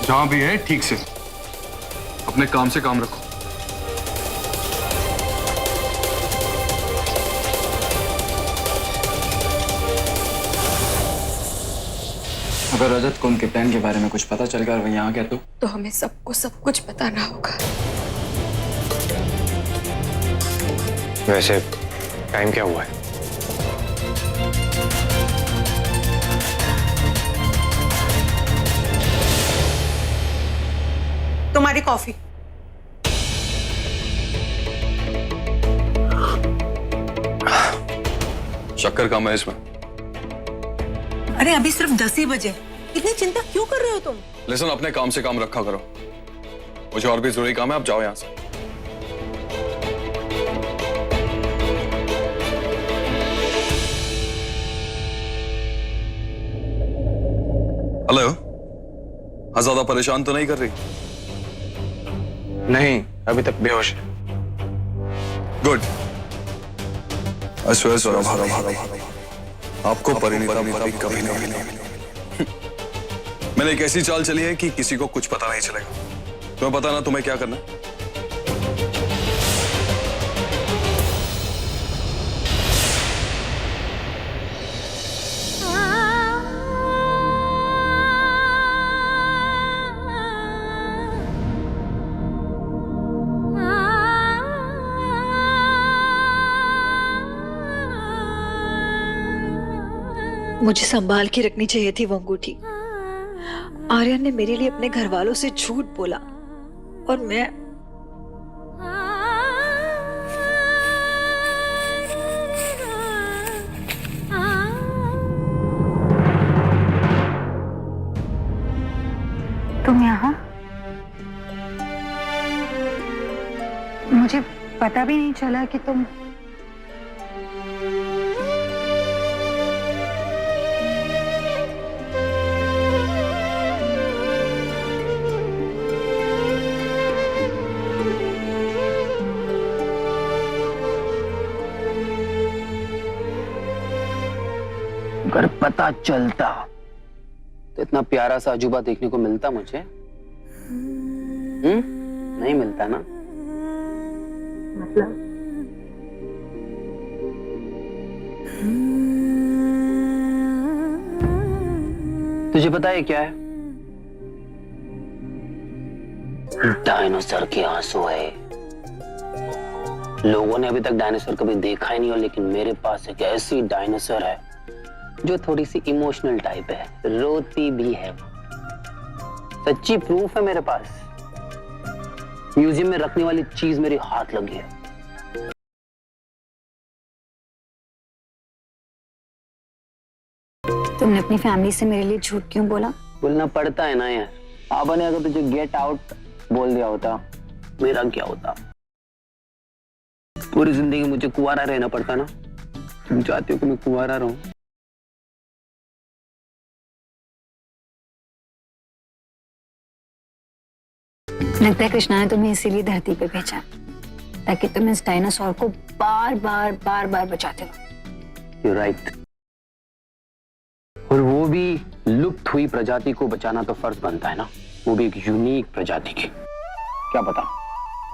जहां भी है ठीक से अपने काम से काम रखो। अगर रजत को उनके प्लान के बारे में कुछ पता चल गया और वो यहाँ गया तो हमें सबको सब कुछ बताना होगा। वैसे टाइम क्या हुआ है? तुम्हारी कॉफी। शक्कर कम है इसमें। अरे अभी सिर्फ 10 ही बजे, इतनी चिंता क्यों कर रहे हो तुम? लिसन, अपने काम से काम रखा करो। मुझे और भी जरूरी काम है, आप जाओ यहाँ से। हेलो, हाँ ज्यादा परेशान तो नहीं कर रही? नहीं, अभी तक बेहोश है। गुड। आपको परिणीता भी कभी नहीं मिली। मैंने एक ऐसी चाल चली है कि किसी को कुछ पता नहीं चलेगा। तुम्हें पता ना तुम्हें क्या करना है? मुझे संभाल के रखनी चाहिए थी वो अंगूठी। आर्यन ने मेरे लिए अपने घर वालों से झूठ बोला और मैं तुम यहाँ? मुझे पता भी नहीं चला कि तुम। अगर पता चलता तो इतना प्यारा सा अजूबा देखने को मिलता मुझे। नहीं मिलता ना। मतलब तुझे पता है क्या है? डायनासोर के आंसू है। लोगों ने अभी तक डायनासोर कभी देखा ही नहीं हो, लेकिन मेरे पास एक ऐसी डायनासोर है जो थोड़ी सी इमोशनल टाइप है, रोती भी है। सच्ची प्रूफ है मेरे पास। म्यूजियम में रखने वाली चीज मेरे हाथ लगी है। तुमने अपनी फैमिली से मेरे लिए झूठ क्यों बोला? बोलना पड़ता है ना यार। पापा ने अगर तुझे गेट आउट बोल दिया होता, मेरा क्या होता? पूरी जिंदगी मुझे कुंवारा रहना पड़ता ना। तुम चाहती हो कि मैं कुंवारा रहूं? लगता है कृष्णा ने तुम्हें इसीलिए धरती पे भेजा, ताकि तुम इस डायनासोर को बार बार बचाते हो। You're right। और वो भी लुप्त हुई प्रजाति को बचाना तो फर्ज बनता है ना, वो भी एक यूनिक प्रजाति की। क्या पता,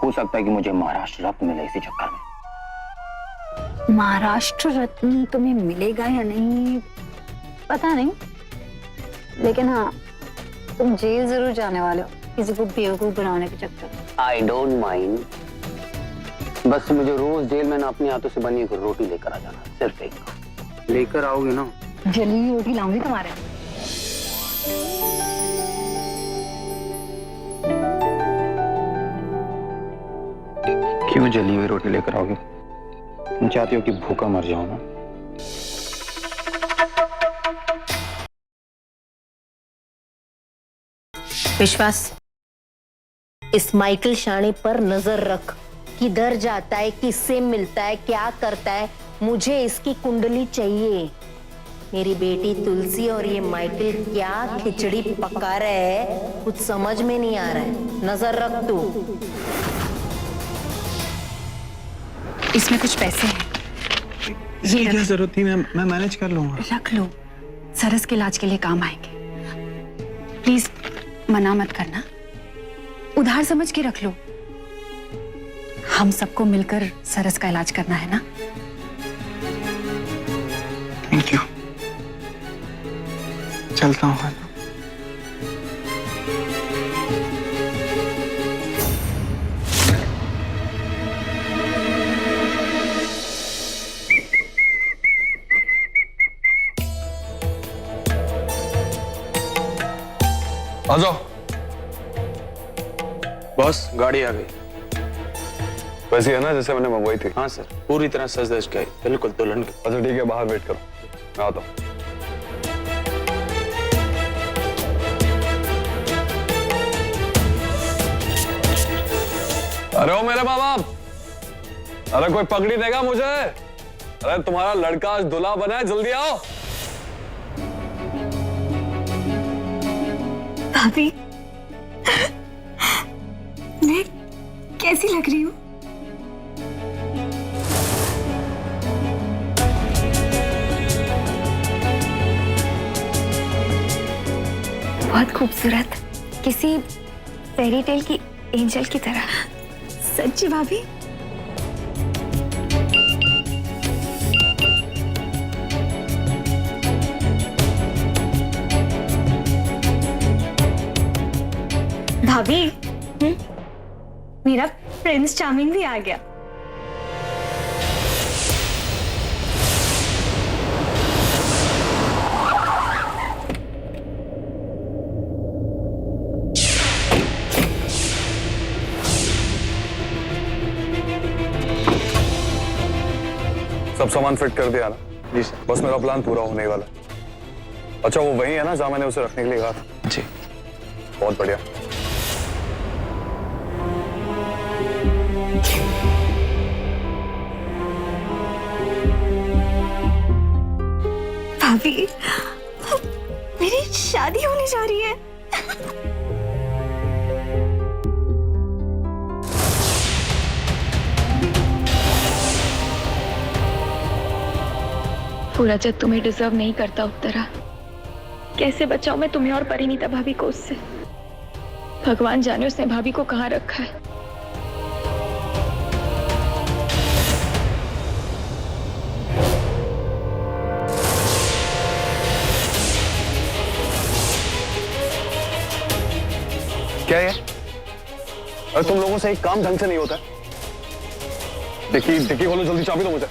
हो सकता है कि मुझे महाराष्ट्र रत्न मिले इसी चक्कर में। महाराष्ट्र रत्न तुम्हें मिलेगा या नहीं पता नहीं, लेकिन हाँ, तुम जेल जरूर जाने वाले हो किसी को बेवकूफ बनाने के चक्कर। आई डोंट माइंड, बस मुझे रोज जेल में ना अपने हाथों से बनी एक रोटी लेकर आ जाना, सिर्फ एक। लेकर आओगे ना? जली हुई रोटी लाऊंगी तुम्हारे। क्यों जली हुई रोटी लेकर आओगे? तुम चाहती हो कि भूखा मर जाऊं ना? विश्वास, इस माइकल शाणे पर नजर रख। किधर जाता है, किससे मिलता है, क्या करता है, मुझे इसकी कुंडली चाहिए। मेरी बेटी तुलसी और ये माइकल क्या खिचड़ी पका रहे हैं कुछ समझ में नहीं आ रहा है। नजर रख तू। इसमें कुछ पैसे हैं। इसकी क्या जरूरत थी? मैं मैनेज कर लूंगा। रख लो, सरस के इलाज के लिए काम आएंगे। प्लीज मना मत करना, उधार समझ के रख लो। हम सबको मिलकर सरस का इलाज करना है ना। Thank you. चलता हूँ। आ जाओ। बॉस गाड़ी आ गई। वैसी है ना जैसे मैंने मंगवाई थी? हाँ सर, पूरी तरह सज धज के आई, बिल्कुल दुल्हन की। अच्छा ठीक है, बाहर वेट करो, मैं आता हूँ। अरे ओ मेरे माँ बाप, अरे कोई पकड़ी देगा मुझे? अरे तुम्हारा लड़का आज दूल्हा बना है, जल्दी आओ। भाभी, मैं कैसी लग रही हूँ? बहुत खूबसूरत, किसी फेरी टेल की एंजल की तरह। सच्ची भाभी? भाभी, मेरा प्रिंस चार्मिंग भी आ गया। सब सामान फिट कर दिया ना? जी सर। बस मेरा प्लान पूरा होने वाला। अच्छा वो वही है ना जहां मैंने उसे रखने के लिए कहा था? जी। बहुत बढ़िया। भाभी, मेरी शादी होने जा रही है। पूरा जग तुम्हें डिजर्व नहीं करता उत्तरा। कैसे बचाऊं मैं तुम्हें और परिणीता भाभी को उससे। भगवान जाने उसने भाभी को कहाँ रखा है। क्या है? अरे तुम लोगों से एक काम ढंग से नहीं होता। डिक्की खोलो जल्दी, चाबी दो मुझे।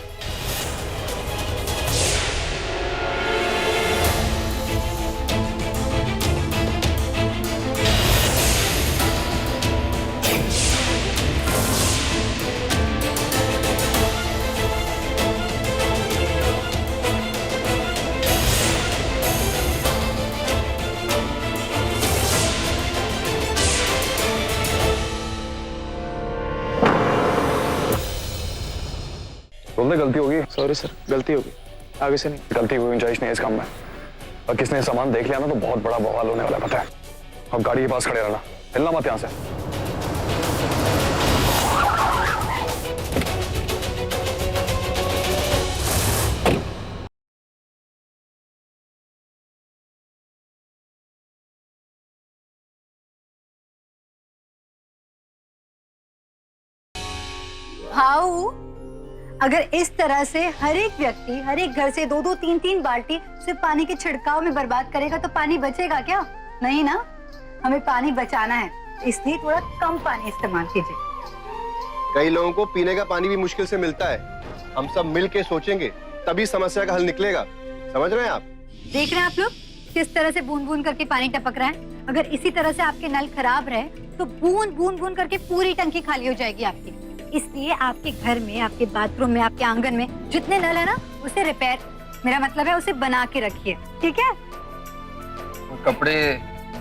तुमने गलती होगी। सॉरी सर, गलती होगी, आगे से नहीं। गलती हुई गुंजाइश नहीं है इस काम में। और किसने सामान देख लिया ना तो बहुत बड़ा बवाल होने वाला है, पता है। अब गाड़ी के पास खड़े रहना, हिलना मत यहां से। हाउ अगर इस तरह से हर एक व्यक्ति हर एक घर से 2-2, 3-3 बाल्टी सिर्फ पानी के छिड़काव में बर्बाद करेगा तो पानी बचेगा क्या? नहीं ना। हमें पानी बचाना है, इसलिए थोड़ा कम पानी इस्तेमाल कीजिए। कई लोगों को पीने का पानी भी मुश्किल से मिलता है। हम सब मिल के सोचेंगे तभी समस्या का हल निकलेगा। समझ रहे हैं आप? देख रहे हैं आप लोग किस तरह से बूंद बूंद करके पानी टपक रहा है। अगर इसी तरह से आपके नल खराब रहे तो बूंद बूंद बूंद करके पूरी टंकी खाली हो जाएगी आपकी। इसलिए आपके घर में, आपके बाथरूम में, आपके आंगन में जितने नल है ना उसे रिपेयर, मेरा मतलब है उसे बना के रखिए, ठीक है? कपड़े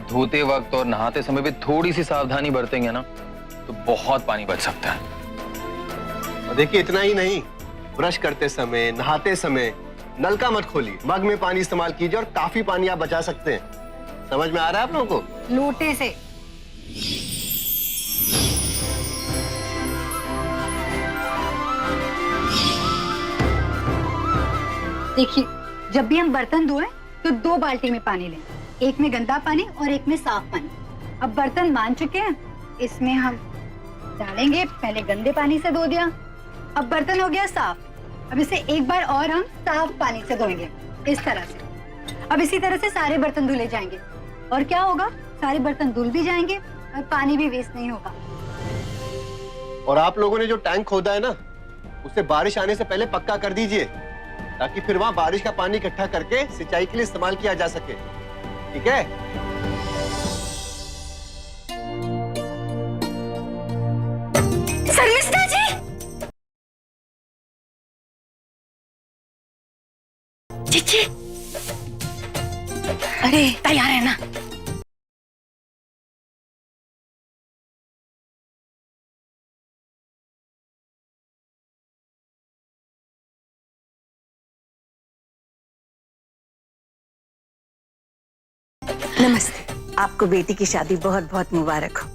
धोते वक्त और नहाते समय भी थोड़ी सी सावधानी बरतेंगे ना तो बहुत पानी बच सकता है। देखिए इतना ही नहीं, ब्रश करते समय, नहाते समय नल का मत खोलिए, मग में पानी इस्तेमाल कीजिए और काफी पानी आप बचा सकते हैं। समझ में आ रहा है आप लोगों को? लोटे से। देखिए, जब भी हम बर्तन धोएं तो 2 बाल्टी में पानी लें, एक में गंदा पानी और एक में साफ पानी। अब बर्तन मान चुके हैं, इसमें हम डालेंगे, पहले गंदे पानी से धो दिया, अब बर्तन हो गया साफ। अब इसे एक बार और हम साफ पानी से धोएंगे, इस तरह से। अब इसी तरह से सारे बर्तन धुले जाएंगे और क्या होगा, सारे बर्तन धुल भी जाएंगे और पानी भी वेस्ट नहीं होगा। और आप लोगों ने जो टैंक खोदा है ना, उसे बारिश आने से पहले पक्का कर दीजिए, ताकि फिर वहां बारिश का पानी इकट्ठा करके सिंचाई के लिए इस्तेमाल किया जा सके। ठीक है? शर्मिष्ठा जी! चिची, अरे तैयार है ना? नमस्ते। आपको बेटी की शादी बहुत बहुत मुबारक हो।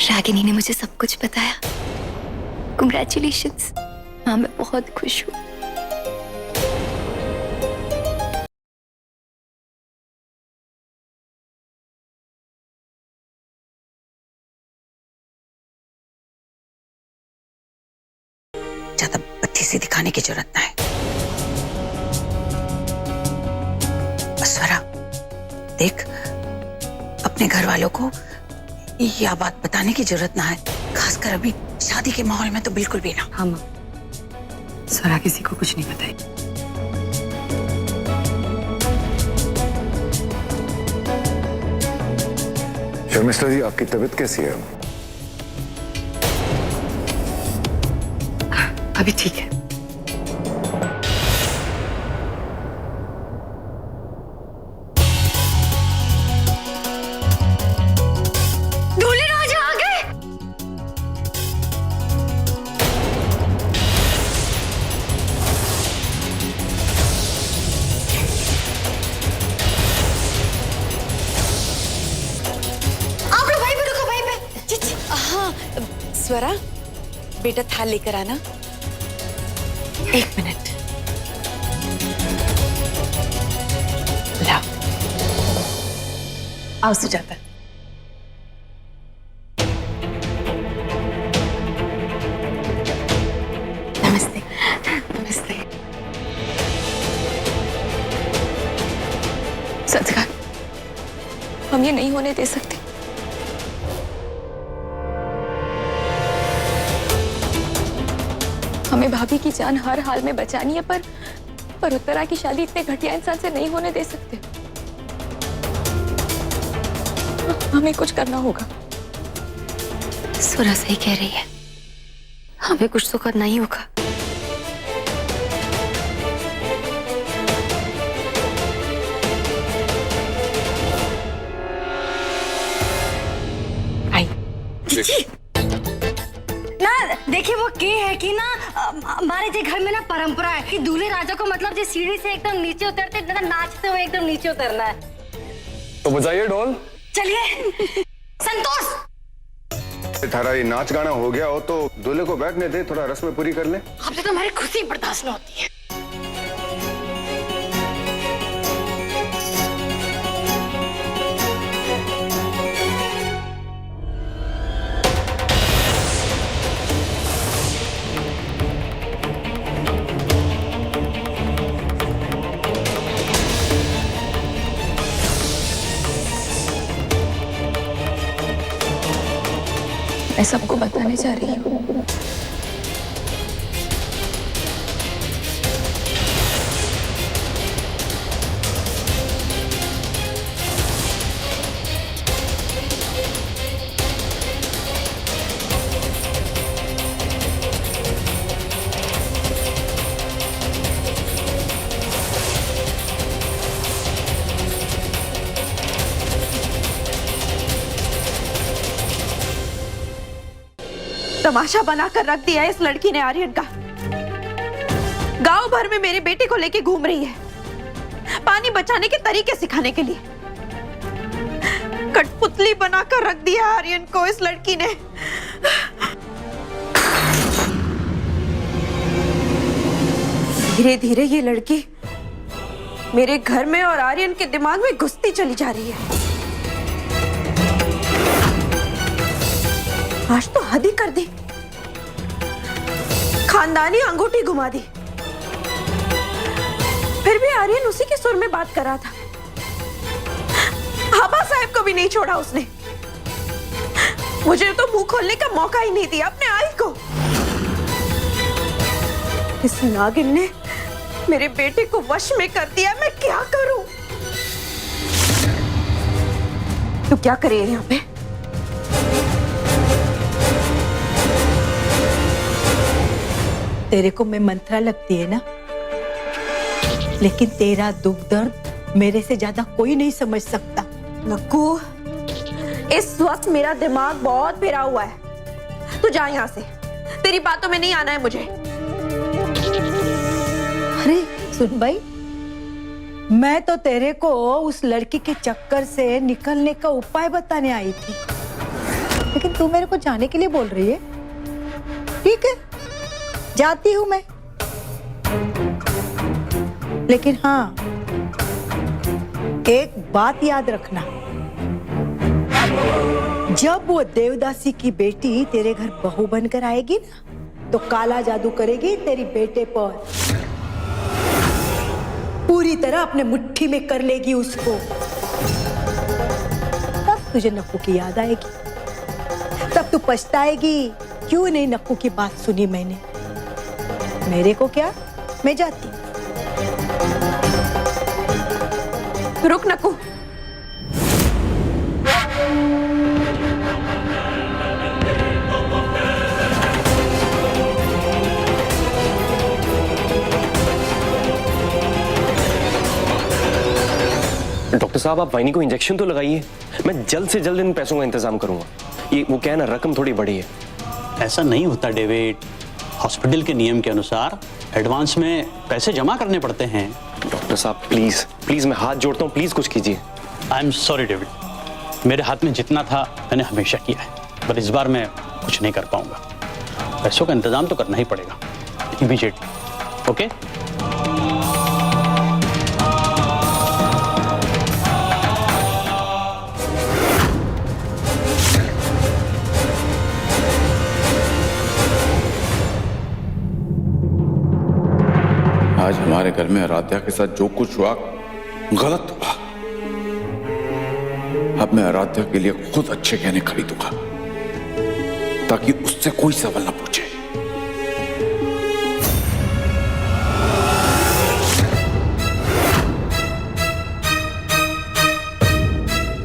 रागिनी ने मुझे सब कुछ बताया। कंग्रेचुलेशंस। हाँ, मैं बहुत खुश हूँ। ज्यादा बत्ती से दिखाने की जरूरत ना है। स्वरा, देख, अपने घर वालों को यह बात बताने की जरूरत ना है, खासकर अभी शादी के माहौल में तो बिल्कुल भी ना। हाँ माँ, स्वरा किसी को कुछ नहीं बताई। शर्मिष्ठा जी, आपकी तबीयत कैसी है? अभी ठीक है। दूल्हे राजा आ गए। आप लोग वहीं पे रुको, वहीं पे। हाँ, स्वरा, बेटा थाल लेकर आना। 1 मिनट। लाओ। आओ सुजाता। नमस्ते। नमस्ते। संस्कार, हम ये नहीं होने दे सकते। हमें भाभी की जान हर हाल में बचानी है, पर उत्तरा की शादी इतने घटिया इंसान से नहीं होने दे सकते। हमें कुछ करना होगा। स्वरा सही कह रही है, हमें कुछ तो करना ही होगा। आई ना देखिए, वो के है कि ना हमारे जे घर में ना परंपरा है कि दूल्हे राजा को मतलब जो सीढ़ी से एकदम नीचे उतरते ना, नाचते हुए एकदम नीचे उतरना है। तो बजाइए ढोल। चलिए। संतोष, थारा ये नाच गाना हो गया हो तो दूल्हे को बैठने दे, थोड़ा रस्में पूरी कर ले। आपसे तो हमारी खुशी बर्दाश्त न होती है। मैं सबको बताने जा रही हूँ। तमाशा बनाकर रख दिया है इस लड़की ने आर्यन का। गांव भर में मेरे बेटे को लेके घूम रही है, पानी बचाने के तरीके सिखाने के लिए। कठपुतली बनाकर रख दिया आर्यन को इस लड़की ने। धीरे धीरे ये लड़की मेरे घर में और आर्यन के दिमाग में घुसती चली जा रही है। आज तो हद ही कर दी, खानदानी अंगूठी घुमा दी। फिर भी आर्यन उसी के सुर में बात कर रहा था। आबा साहब को भी नहीं छोड़ा उसने। मुझे तो मुंह खोलने का मौका ही नहीं दिया अपने आई को। इस नागिन ने मेरे बेटे को वश में कर दिया। मैं क्या करूं? तू क्या करे यहाँ पे? तेरे को मैं मंत्रा लगती है ना, लेकिन तेरा दुख दर्द मेरे से ज्यादा कोई नहीं समझ सकता। नक्कू, इस वक्त मेरा दिमाग बहुत फिरा हुआ है। तू जा यहाँ से, तेरी बातों में नहीं आना है मुझे। अरे सुन भाई, मैं तो तेरे को उस लड़की के चक्कर से निकलने का उपाय बताने आई थी, लेकिन तू मेरे को जाने के लिए बोल रही है। ठीक है, जाती हूं मैं, लेकिन हाँ, एक बात याद रखना, जब वो देवदासी की बेटी तेरे घर बहू बनकर आएगी ना, तो काला जादू करेगी तेरी बेटे पर। पूरी तरह अपने मुट्ठी में कर लेगी उसको। तब तुझे नक्कू की याद आएगी, तब तू पछताएगी क्यों नहीं नक्कू की बात सुनी मैंने। मेरे को क्या, मैं जाती। रुक नक्कू। डॉक्टर साहब, आप वाइनी को इंजेक्शन तो लगाइए। मैं जल्द से जल्द इन पैसों का इंतजाम करूंगा। ये वो क्या है ना, रकम थोड़ी बड़ी है। ऐसा नहीं होता डेविड, हॉस्पिटल के नियम के अनुसार एडवांस में पैसे जमा करने पड़ते हैं। डॉक्टर साहब प्लीज प्लीज, मैं हाथ जोड़ता हूँ, प्लीज कुछ कीजिए। आई एम सॉरी डेविड, मेरे हाथ में जितना था मैंने हमेशा किया है, पर इस बार मैं कुछ नहीं कर पाऊंगा। पैसों का इंतजाम तो करना ही पड़ेगा इमीडिएटली। ओके? आज हमारे घर में आराध्या के साथ जो कुछ हुआ गलत हुआ। अब मैं आराध्या के लिए खुद अच्छे गहने खरीदूंगा ताकि उससे कोई सवाल ना पूछे।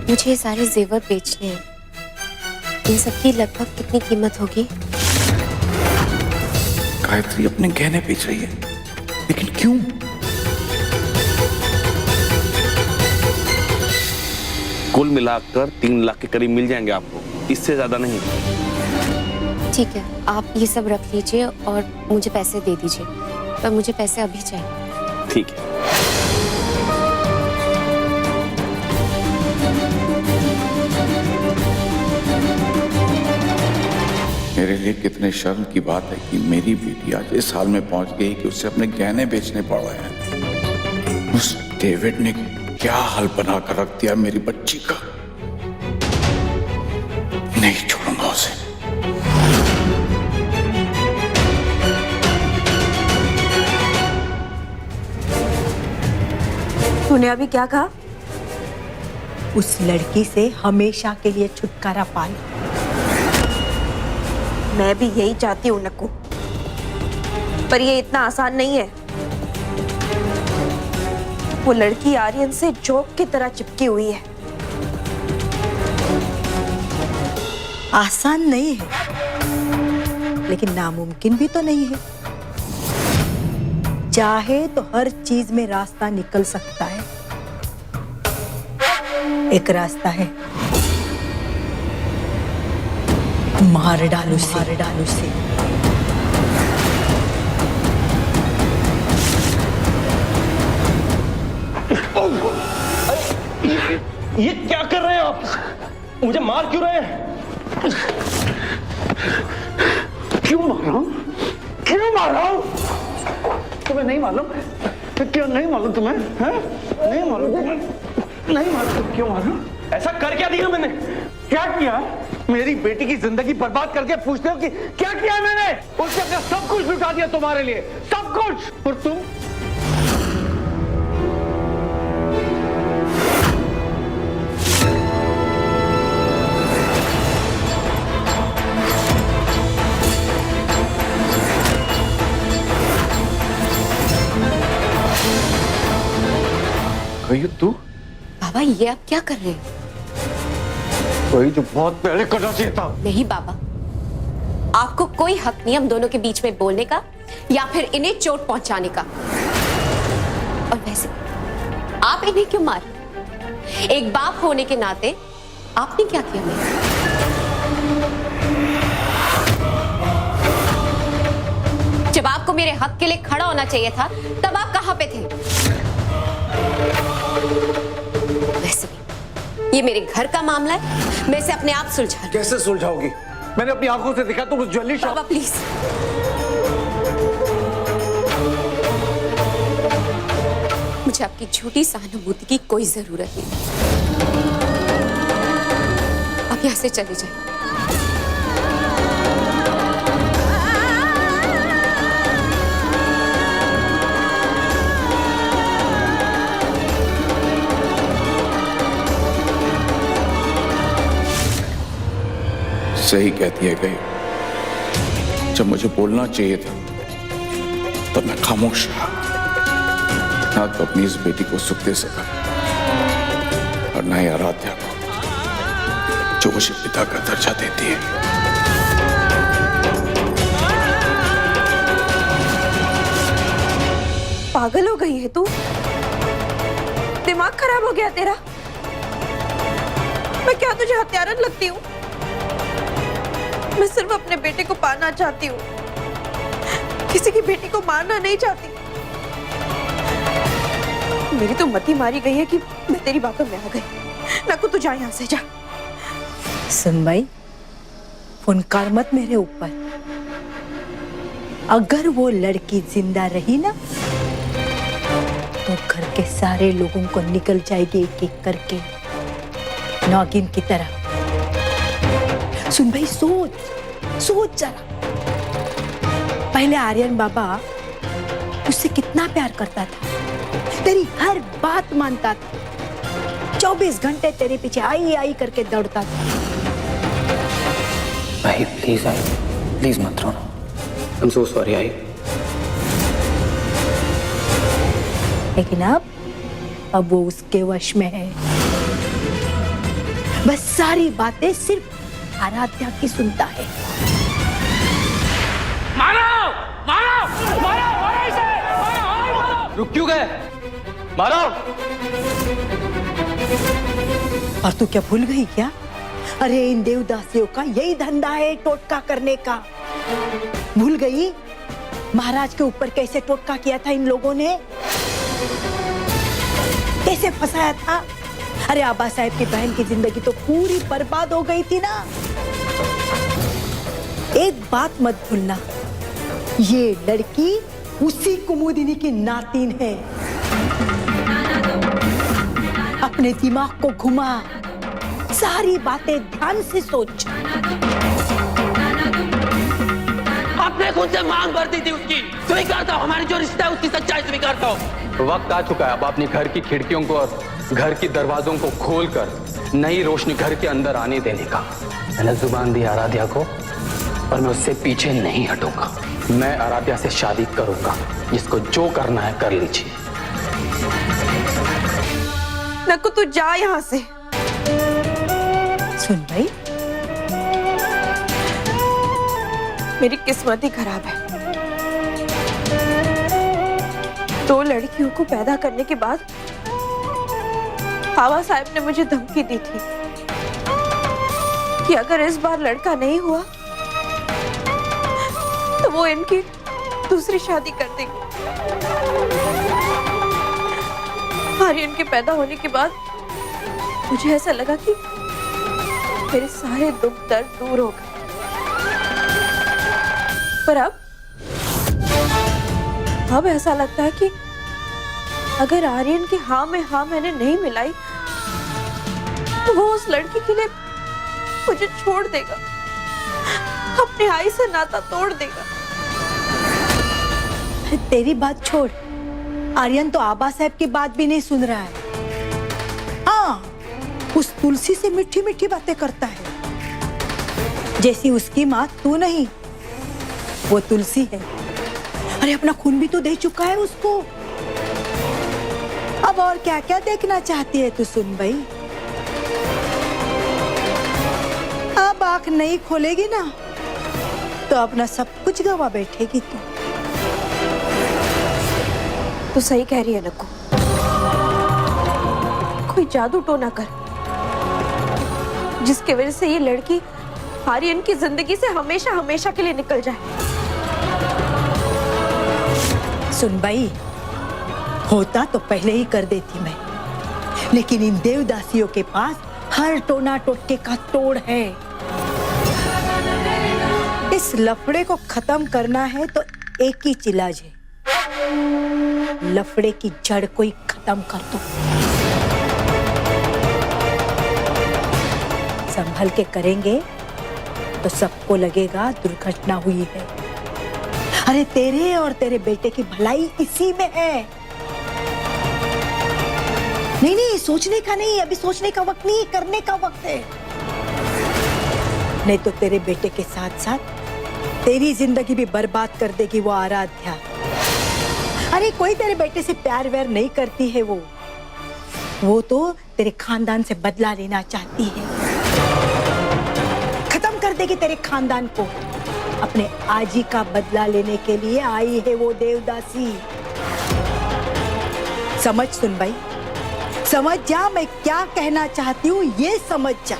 मुझे ये सारे जेवर बेचने हैं। इन सब की लगभग कितनी कीमत होगी? गायत्री अपने गहने बेच रही है, लेकिन क्यों? कुल मिलाकर 3 लाख के करीब मिल जाएंगे आपको, इससे ज्यादा नहीं। ठीक है, आप ये सब रख लीजिए और मुझे पैसे दे दीजिए, पर मुझे पैसे अभी चाहिए। ठीक है। मेरे लिए कितने शर्म की बात है कि मेरी बेटी आज इस हाल में पहुंच गई कि उसे अपने गहने बेचने पड़ रहे हैं। उस डेविड ने क्या हाल बना कर रख दिया मेरी बच्ची का। नहीं छोड़ूंगा उसे। तूने अभी क्या कहा? उस लड़की से हमेशा के लिए छुटकारा पा लो। मैं भी यही चाहती हूँ नक्कू, पर ये इतना आसान नहीं है। वो लड़की आर्यन से जोक की तरह चिपकी हुई है। आसान नहीं है, लेकिन नामुमकिन भी तो नहीं है। चाहे तो हर चीज में रास्ता निकल सकता है। एक रास्ता है मार डालो से। ये क्या कर रहे हैं आप? मुझे मार क्यों रहे हैं? क्यों मार रहा हूँ? क्यों मार रहा हूँ? तुम्हें नहीं मालूम? क्यों नहीं मालूम तुम्हें? हैं? नहीं मालूम तुम्हें? नहीं मालूम क्यों मार रहा हूँ? ऐसा कर क्या दिया मैंने? क्या किया? मेरी बेटी की जिंदगी बर्बाद करके पूछते हो कि क्या किया है मैंने? उसने अपना सब कुछ लुटा दिया तुम्हारे लिए, सब कुछ। और तुम? तू? बाबा ये आप क्या कर रहे हैं? वही जो बहुत पहले करना चाहिए था। नहीं बाबा, आपको कोई हक नहीं हम दोनों के बीच में बोलने का या फिर इन्हें चोट पहुंचाने का। और वैसे आप इन्हें क्यों मारे? एक बाप होने के नाते आपने क्या किया मेरे? जब आपको मेरे हक के लिए खड़ा होना चाहिए था तब आप कहां पे थे? वैसे भी ये मेरे घर का मामला है, मैं इसे अपने आप सुलझा लूं। कैसे सुलझाओगी? मैंने अपनी आंखों से देखा तुम उस ज्वेलरी शॉप। बाबा प्लीज, मुझे आपकी झूठी सहानुभूति की कोई जरूरत नहीं। आप यहां से चले जाएं। सही कहती है गई। जब मुझे बोलना चाहिए था तब मैं खामोश रहा, ना तो अपनी इस बेटी को सुख दे सका और ना ही आराध्या को जो उसे पिता का दर्जा देती है। पागल हो गई है तू? दिमाग खराब हो गया तेरा? मैं क्या तुझे हत्यारन लगती हूँ? मैं सिर्फ अपने बेटे को पाना चाहती हूँ, किसी की बेटी को मारना नहीं चाहती। मेरी तो मति मारी गई है कि मैं तेरी बातों में आ गई। नकु तू जा यहाँ से, जा। सुन भाई, फुनकार मत मेरे ऊपर। अगर वो लड़की जिंदा रही ना तो घर के सारे लोगों को निकल जाएगी एक एक करके, नागिन की तरह। सुन भाई, सोच जरा। पहले आर्यन बाबा उससे कितना प्यार करता था, तेरी हर बात मानता था, 24 घंटे तेरे पीछे आई करके दौड़ता था। भाई प्लीज आई, प्लीज मत रोना। I am so sorry I. लेकिन अब वो उसके वश में है। बस सारी बातें सिर्फ आराध्या की सुनता है। मारो! मारो! मारो! मारो इसे! मारो! रुक क्यों गए? मारो! और तू क्या भूल गई क्या? अरे इन देवदासियों का यही धंधा है, टोटका करने का। भूल गई महाराज के ऊपर कैसे टोटका किया था इन लोगों ने, कैसे फंसाया था। अरे आबा साहब की बहन की जिंदगी तो पूरी बर्बाद हो गई थी ना। एक बात मत भूलना, ये लड़की उसी कुमुदिनी की नातिन है। अपने दिमाग को घुमा, सारी बातें ध्यान से सोच। अपने खुद से मांग भरती थी उसकी, स्वीकारता हूं हमारी जो रिश्ता है उसकी सच्चाई स्वीकारता हूं। वक्त आ चुका है अब अपने घर की खिड़कियों को और घर की दरवाजों को खोलकर नई रोशनी घर के अंदर आने देने का। मैंने जुबान दी आराध्या को और मैं उससे पीछे नहीं हटूंगा। मैं आराध्या से शादी करूंगा, जिसको जो करना है कर लीजिए। नकु तू जा यहाँ से। सुन भाई, मेरी किस्मत ही खराब है। 2 लड़कियों को पैदा करने के बाद बाबा साहब ने मुझे धमकी दी थी कि अगर इस बार लड़का नहीं हुआ तो वो इनकी दूसरी शादी कर देंगे। आर्यन के पैदा होने के बाद मुझे ऐसा लगा कि मेरे सारे दुख दर्द दूर हो गए, पर अब ऐसा लगता है कि अगर आर्यन की हाँ में हाँ मैंने नहीं मिलाई तो वो उस लड़की के लिए मुझे छोड़ देगा, अपनी आई से नाता तोड़ देगा। तेरी बात छोड़, आर्यन तो आबा साहब की बात भी नहीं सुन रहा है। हाँ, उस तुलसी से मीठी मीठी बातें करता है, जैसी उसकी माँ तू नहीं, वो तुलसी है। अरे अपना खून भी तो दे चुका है उसको। अब और क्या क्या देखना चाहती है तू सुन भाई। अब आंख नहीं खोलेगी ना तो अपना सब कुछ गवा बैठेगी तू। तो सही कह रही है नक्कू, कोई जादू टोना कर जिसके वजह से ये लड़की आर्यन की जिंदगी से हमेशा हमेशा के लिए निकल जाए। सुन भाई, होता तो पहले ही कर देती मैं, लेकिन इन देवदासियों के पास हर टोना टोटके का तोड़ है। इस लफड़े को खत्म करना है तो एक ही इलाज है, लफड़े की जड़ को ही खत्म कर दो। संभल के करेंगे तो सबको लगेगा दुर्घटना हुई है। अरे तेरे और तेरे बेटे की भलाई इसी में है। नहीं नहीं, सोचने का नहीं, अभी सोचने का वक्त नहीं, करने का वक्त है। नहीं तो तेरे बेटे के साथ साथ तेरी जिंदगी भी बर्बाद कर देगी वो आराध्या। अरे कोई तेरे बेटे से प्यार व्यार नहीं करती है, वो तो तेरे खानदान से बदला लेना चाहती है। खत्म कर देगी तेरे खानदान को। अपने आजी का बदला लेने के लिए आई है वो देवदासी। समझ सुन भाई, समझ जा मैं क्या कहना चाहती हूँ, ये समझ जा।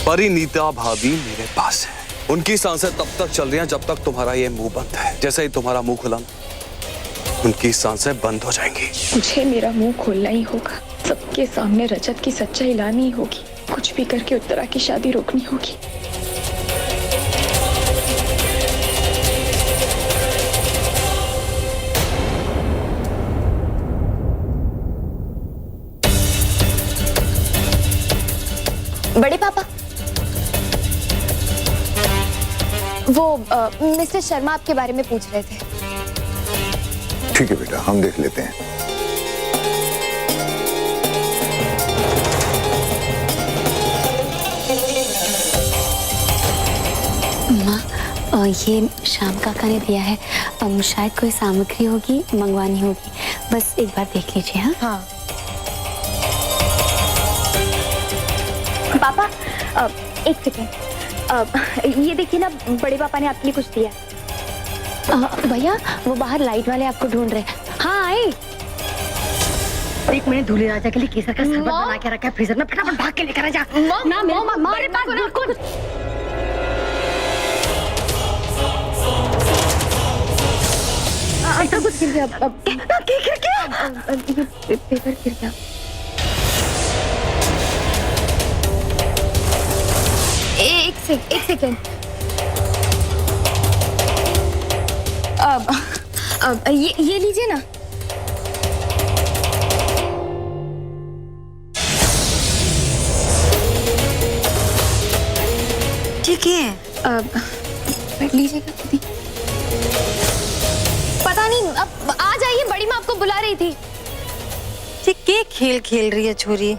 परिणीता भाभी मेरे पास है। उनकी सांसें तब तक चल रही हैं जब तक तुम्हारा ये मुंह बंद है। जैसे ही तुम्हारा मुंह खुला, उनकी सांसें बंद हो जाएंगी। मुझे मेरा मुंह खोलना ही होगा, सबके सामने रजत की सच्चाई लानी ही होगी। कुछ भी करके उत्तरा की शादी रोकनी होगी। बड़े पापा, वो मिस्टर शर्मा आपके बारे में पूछ रहे थे। ठीक है बेटा, हम देख लेते हैं। माँ, ये शाम काका ने दिया है, शायद कोई सामग्री होगी, मंगवानी होगी, बस एक बार देख लीजिए। हाँ हाँ। पापा, एक सेकेंड, ये देखिए ना, बड़े पापा ने आपके लिए कुछ दिया। भैया, वो बाहर लाइट वाले आपको ढूंढ रहे हैं। हाँ, आए। एक मैंने दूल्हे राजा के लिए केसर का शरबत बना के रखा है फ्रीजर में, फटाफट भाग के लेकर आ जा। ना मेरे पास बिल्कुल। ऐसा कुछ गिर गया। पेपर गिर गया। से एक सेकेंड। अब ये लीजिए ना। ठीक है। बैठ लीजिएगा दीदी। पता नहीं, अब आ जाइए, बड़ी माँ आपको बुला रही थी। के खेल खेल रही है छोरी?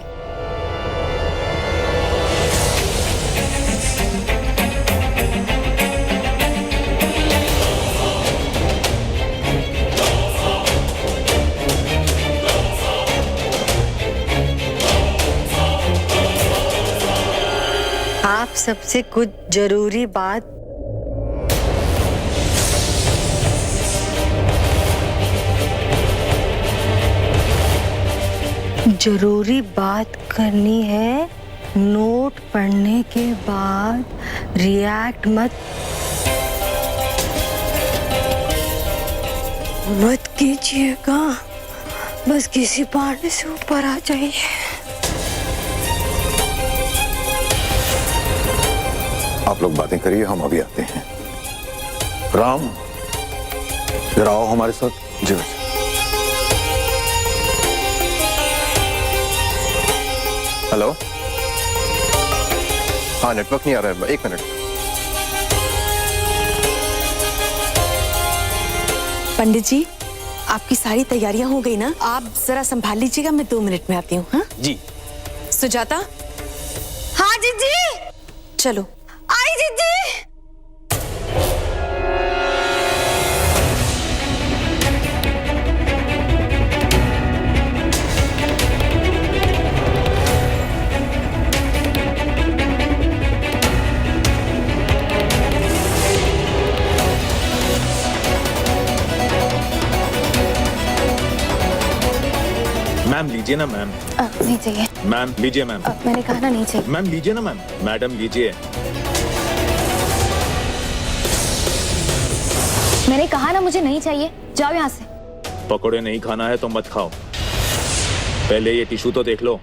आप सबसे कुछ जरूरी बात करनी है। नोट पढ़ने के बाद रिएक्ट मत कीजिएगा, बस किसी बहाने से ऊपर आ जाइए। आप लोग बातें करिए, हम अभी आते हैं। राम, जरा आओ हमारे साथ। जी बस। हेलो, हाँ नेटवर्क नहीं आ रहा है, 1 मिनट। पंडित जी, आपकी सारी तैयारियां हो गई ना? आप जरा संभाल लीजिएगा, मैं 2 मिनट में आती हूँ। हाँ जी। सुजाता। हाँ जीजी। चलो आई जीजी। मैम लीजिए ना मैम। नहीं चाहिए। मैम लीजिए मैम। मैंने कहा ना नहीं चाहिए। मैम लीजिए ना मैम। मैडम लीजिए। मैंने कहा ना मुझे नहीं चाहिए, जाओ यहाँ से। पकोड़े नहीं खाना है तो मत खाओ, पहले ये टिश्यू तो देख लो।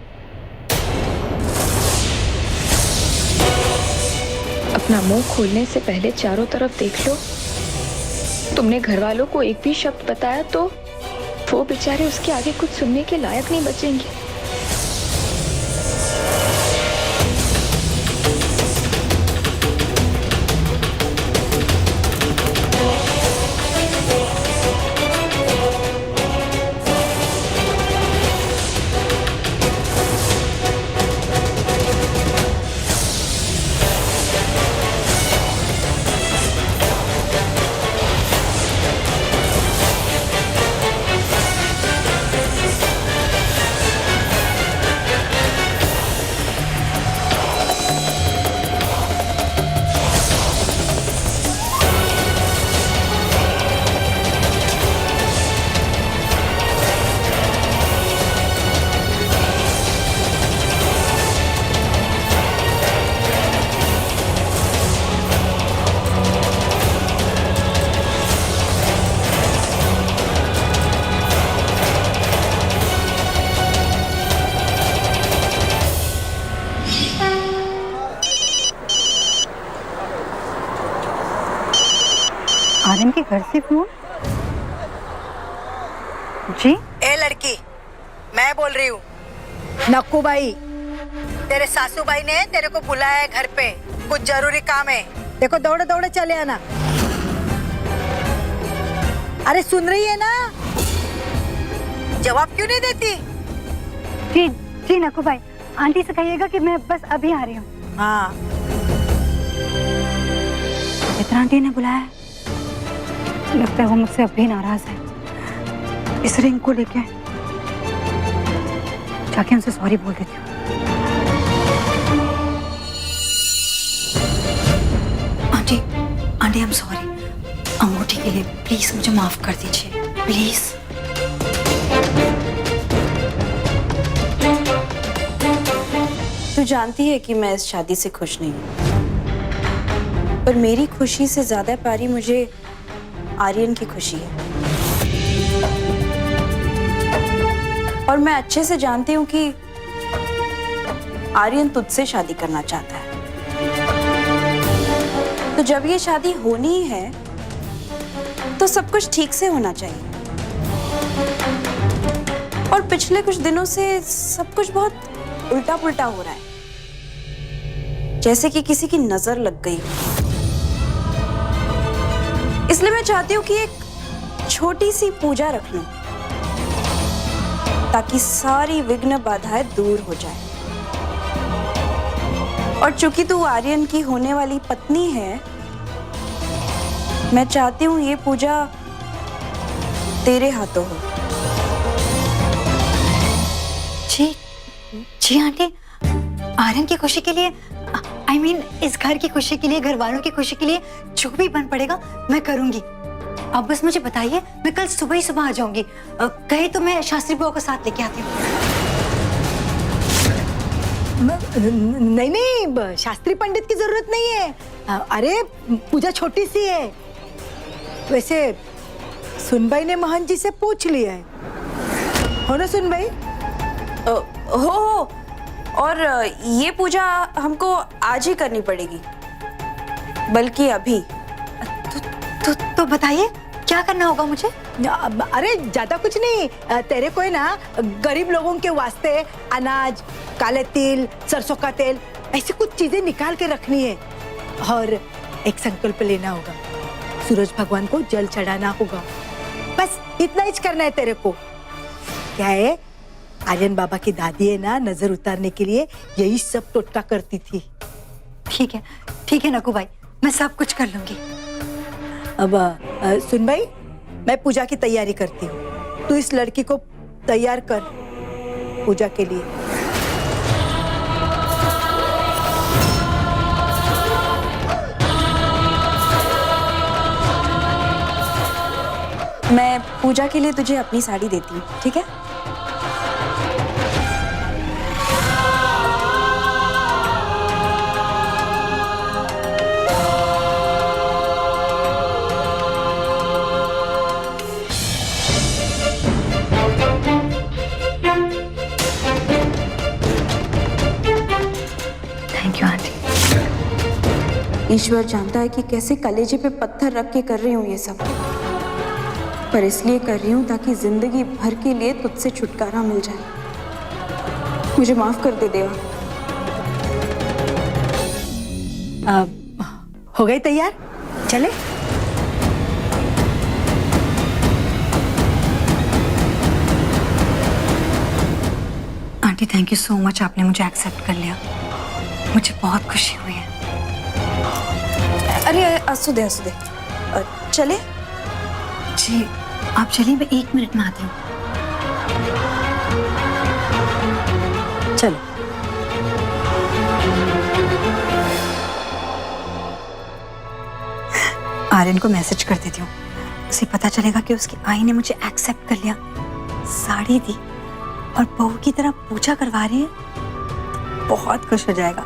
अपना मुंह खोलने से पहले चारों तरफ देख लो। तुमने घर वालों को एक भी शब्द बताया तो वो बेचारे उसके आगे कुछ सुनने के लायक नहीं बचेंगे। आर्यन के घर से फोन? जी। ए लड़की, मैं बोल रही हूँ। नक्कू भाई, तेरे सासू भाई ने तेरे को बुलाया है घर पे, कुछ जरूरी काम है। देखो दौड़े दौड़े चले आना। अरे सुन रही है ना? जवाब क्यों नहीं देती? जी जी नक्कू भाई, आंटी से कहिएगा कि मैं बस अभी आ रही हूँ। हाँ। चित्रा आंटी ने बुलाया है, लगता है वो मुझसे अब भी नाराज है। इस रिंग को लेके जाके उनसे सॉरी बोल देती हूँ। Aunty, aunty I am sorry. अंगूठी के लिए प्लीज मुझे माफ कर दीजिए, प्लीज। तू जानती है कि मैं इस शादी से खुश नहीं हूँ, पर मेरी खुशी से ज्यादा प्यारी मुझे आर्यन की खुशी है। और मैं अच्छे से जानती हूँ कि आर्यन तुझसे शादी करना चाहता है। तो जब ये शादी होनी ही है तो सब कुछ ठीक से होना चाहिए। और पिछले कुछ दिनों से सब कुछ बहुत उल्टा पुल्टा हो रहा है, जैसे कि किसी की नजर लग गई। इसलिए मैं चाहती हूँ कि एक छोटी सी पूजा रख लूं ताकि सारी विघ्न बाधाएं दूर हो जाए। और चूंकि तू आर्यन की होने वाली पत्नी है, मैं चाहती हूँ ये पूजा तेरे हाथों हो। जी जी आंटी, आर्यन की खुशी के लिए, I mean, इस घर की खुशी के लिए, घर वालों की खुशी के लिए जो भी बन पड़ेगा मैं करूंगी। आप बस मुझे बताइए, मैं कल सुबह ही सुबह आ जाऊंगी। कहे तो मैं शास्त्री बुआ को साथ लेके आती हूँ। नहीं नहीं, शास्त्री पंडित की जरूरत नहीं है। अरे पूजा छोटी सी है। वैसे सुनबाई ने महंत जी से पूछ लिया है, हो ना सुनबाई? हो। और ये पूजा हमको आज ही करनी पड़ेगी, बल्कि अभी। तो बताइए क्या करना होगा मुझे? अरे ज्यादा कुछ नहीं, तेरे को है ना गरीब लोगों के वास्ते अनाज, काले तिल, सरसों का तेल, ऐसी कुछ चीजें निकाल के रखनी है। और एक संकल्प लेना होगा, सूरज भगवान को जल चढ़ाना होगा। बस इतना ही करना है तेरे को। क्या है, आर्यन बाबा की दादी है ना, नजर उतारने के लिए यही सब टोटका करती थी। ठीक है नकू भाई, मैं सब कुछ कर लूंगी। अब सुन भाई, मैं पूजा की तैयारी करती हूँ, तू इस लड़की को तैयार कर पूजा के लिए। मैं पूजा के लिए तुझे अपनी साड़ी देती हूँ, ठीक है? Thank you aunty. ईश्वर जानता है कि कैसे कलेजे पे पत्थर रख के कर रही हूँ ये सब, पर इसलिए कर रही हूँ ताकि जिंदगी भर के लिए तुझसे छुटकारा मिल जाए। मुझे माफ कर दे देवा। हो गई तैयार, चले? Aunty thank you so much, आपने मुझे एक्सेप्ट कर लिया, मुझे बहुत खुशी हुई है। अरे असुदे चले? जी आप चलिए, मैं 1 मिनट में आती हूँ। चलो। आर्यन को मैसेज कर देती हूँ, उसे पता चलेगा कि उसकी आई ने मुझे एक्सेप्ट कर लिया, साड़ी दी और बहू की तरह पूजा करवा रही है, तो बहुत खुश हो जाएगा।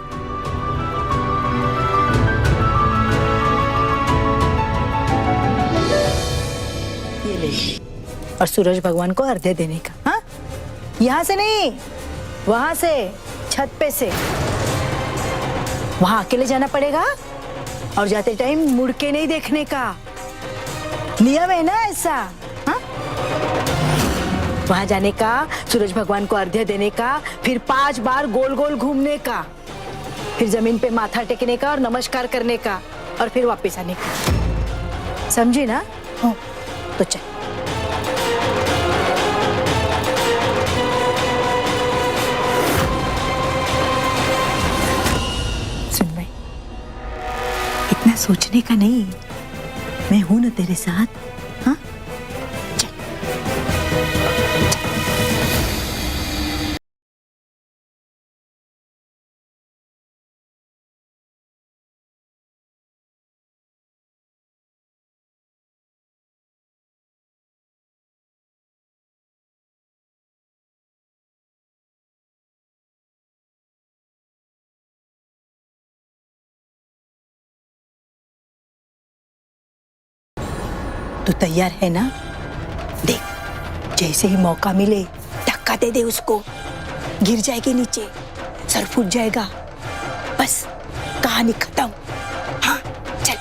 ये ले, और सूरज भगवान को अर्घ्य देने का। हाँ, यहाँ से नहीं, वहां से, छत पे से। वहां अकेले जाना पड़ेगा और जाते टाइम मुड़ के नहीं देखने का, नियम है ना ऐसा। हाँ, वहां जाने का, सूरज भगवान को अर्घ्य देने का, फिर 5 बार गोल गोल घूमने का, फिर जमीन पे माथा टेकने का और नमस्कार करने का, और फिर वापस आने का। समझी ना? हो तो चल। सुन भाई, इतना सोचने का नहीं, मैं हूं ना तेरे साथ। हाँ, चल। तू तैयार है ना? देख, जैसे ही मौका मिले धक्का दे दे उसको, गिर जाएगी नीचे, सर फूट जाएगा, बस कहानी खत्म। हाँ, चल।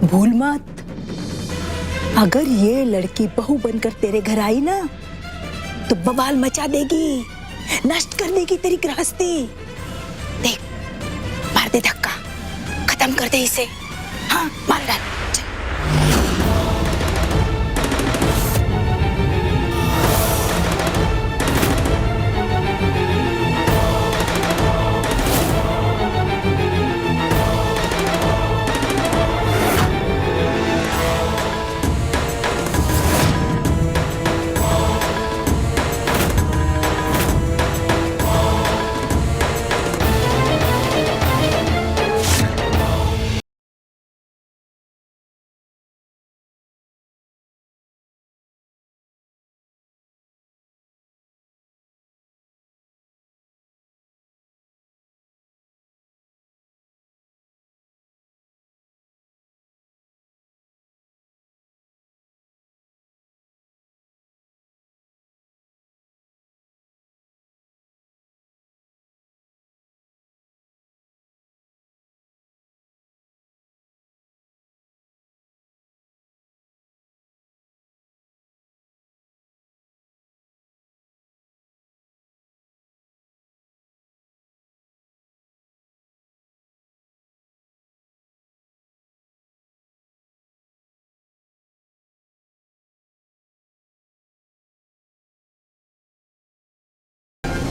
भूल मत, अगर ये लड़की बहू बनकर तेरे घर आई ना तो बवाल मचा देगी, नष्ट कर देगी तेरी गृहस्थी। देख, मार दे धक्का, खत्म कर दे इसे। हाँ, मार डाल।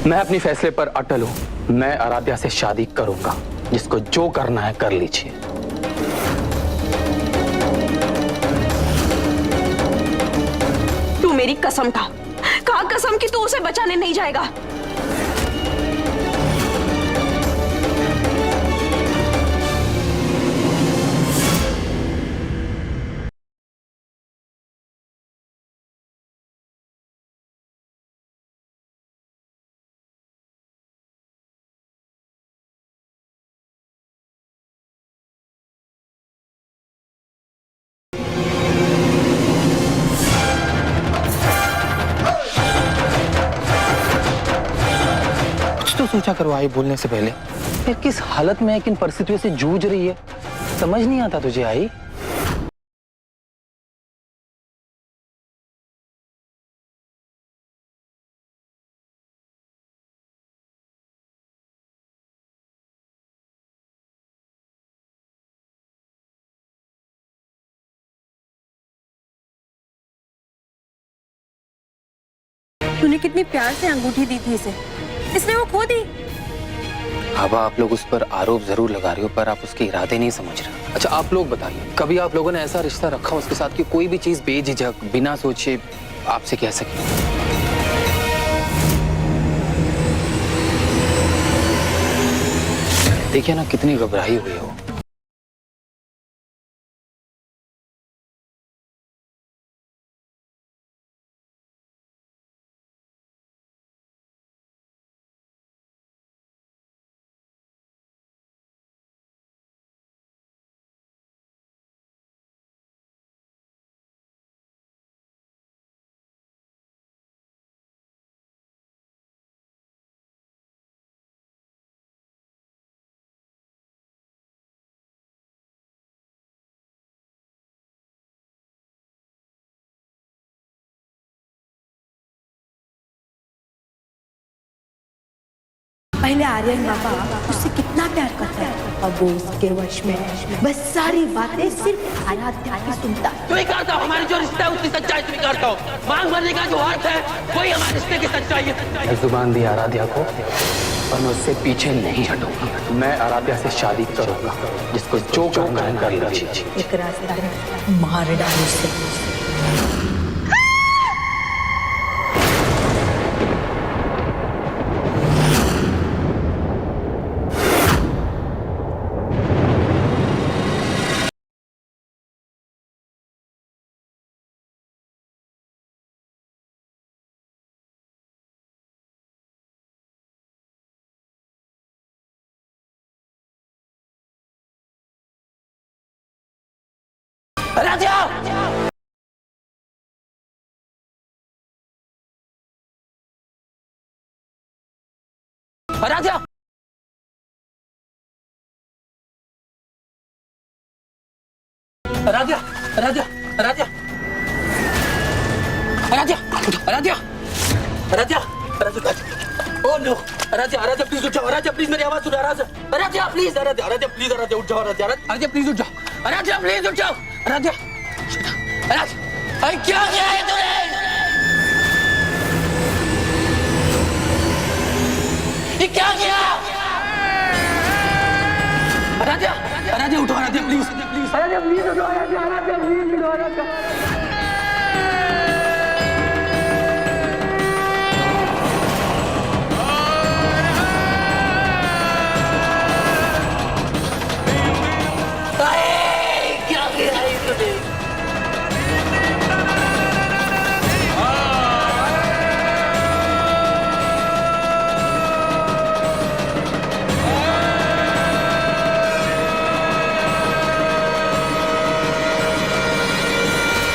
मैं अपने फैसले पर अटल हूं। मैं आराध्या से शादी करूंगा। जिसको जो करना है कर लीजिए। तू मेरी कसम खा, कहा कसम कि तू उसे बचाने नहीं जाएगा। तो सोचा करो आई बोलने से पहले। यार किस हालत में है, किन परिस्थितियों से जूझ रही है, समझ नहीं आता तुझे आई? तूने कितनी प्यार से अंगूठी दी थी इसे, इसने वो खो दी। बाबा, आप लोग उस पर आरोप जरूर लगा रहे हो, पर आप उसके इरादे नहीं समझ रहे। अच्छा, आप लोग बताइए, कभी आप लोगों ने ऐसा रिश्ता रखा उसके साथ कि कोई भी चीज बेझिझक बिना सोचे आपसे कह सके? देखिए ना कितनी घबराई हुई हो। पहले आर्यन बाबा उससे कितना प्यार करता है, अब वो उसके वश में बस सारी बातें सिर्फ आराध्या की सुनता है। स्वीकारता हूं, हमारी जो रिश्ता है उसकी सच्चाई स्वीकारता हूं। मांग भरने का जो अर्थ है वही हमारे रिश्ते की सच्चाई है। जुबान दी आराध्या को और मैं उससे पीछे नहीं हटूंगा। मैं आराध्या से शादी करूंगा, जिसको जो करना है कर लीजिए। एक रास्ता है, मार डाल उसे। Aradhya! Aradhya! Aradhya Aradhya Aradhya Aradhya Aradhya Aradhya Aradhya oh no Aradhya Aradhya please उठ जाओ आराध्या प्लीज मेरी आवाज सुनो आराध्या आराध्या प्लीज आराध्या आराध्या प्लीज आराध्या उठ जाओ आराध्या आराध्या प्लीज उठ जाओ आराध्या प्लीज उठ जाओ आराध्या आराध्या अरे क्या किया है तूने ये क्या किया आराध्या आराध्या उठो आराध्या प्लीज आराध्या प्लीज उठो आराध्या आराध्या प्लीज उठो आराध्या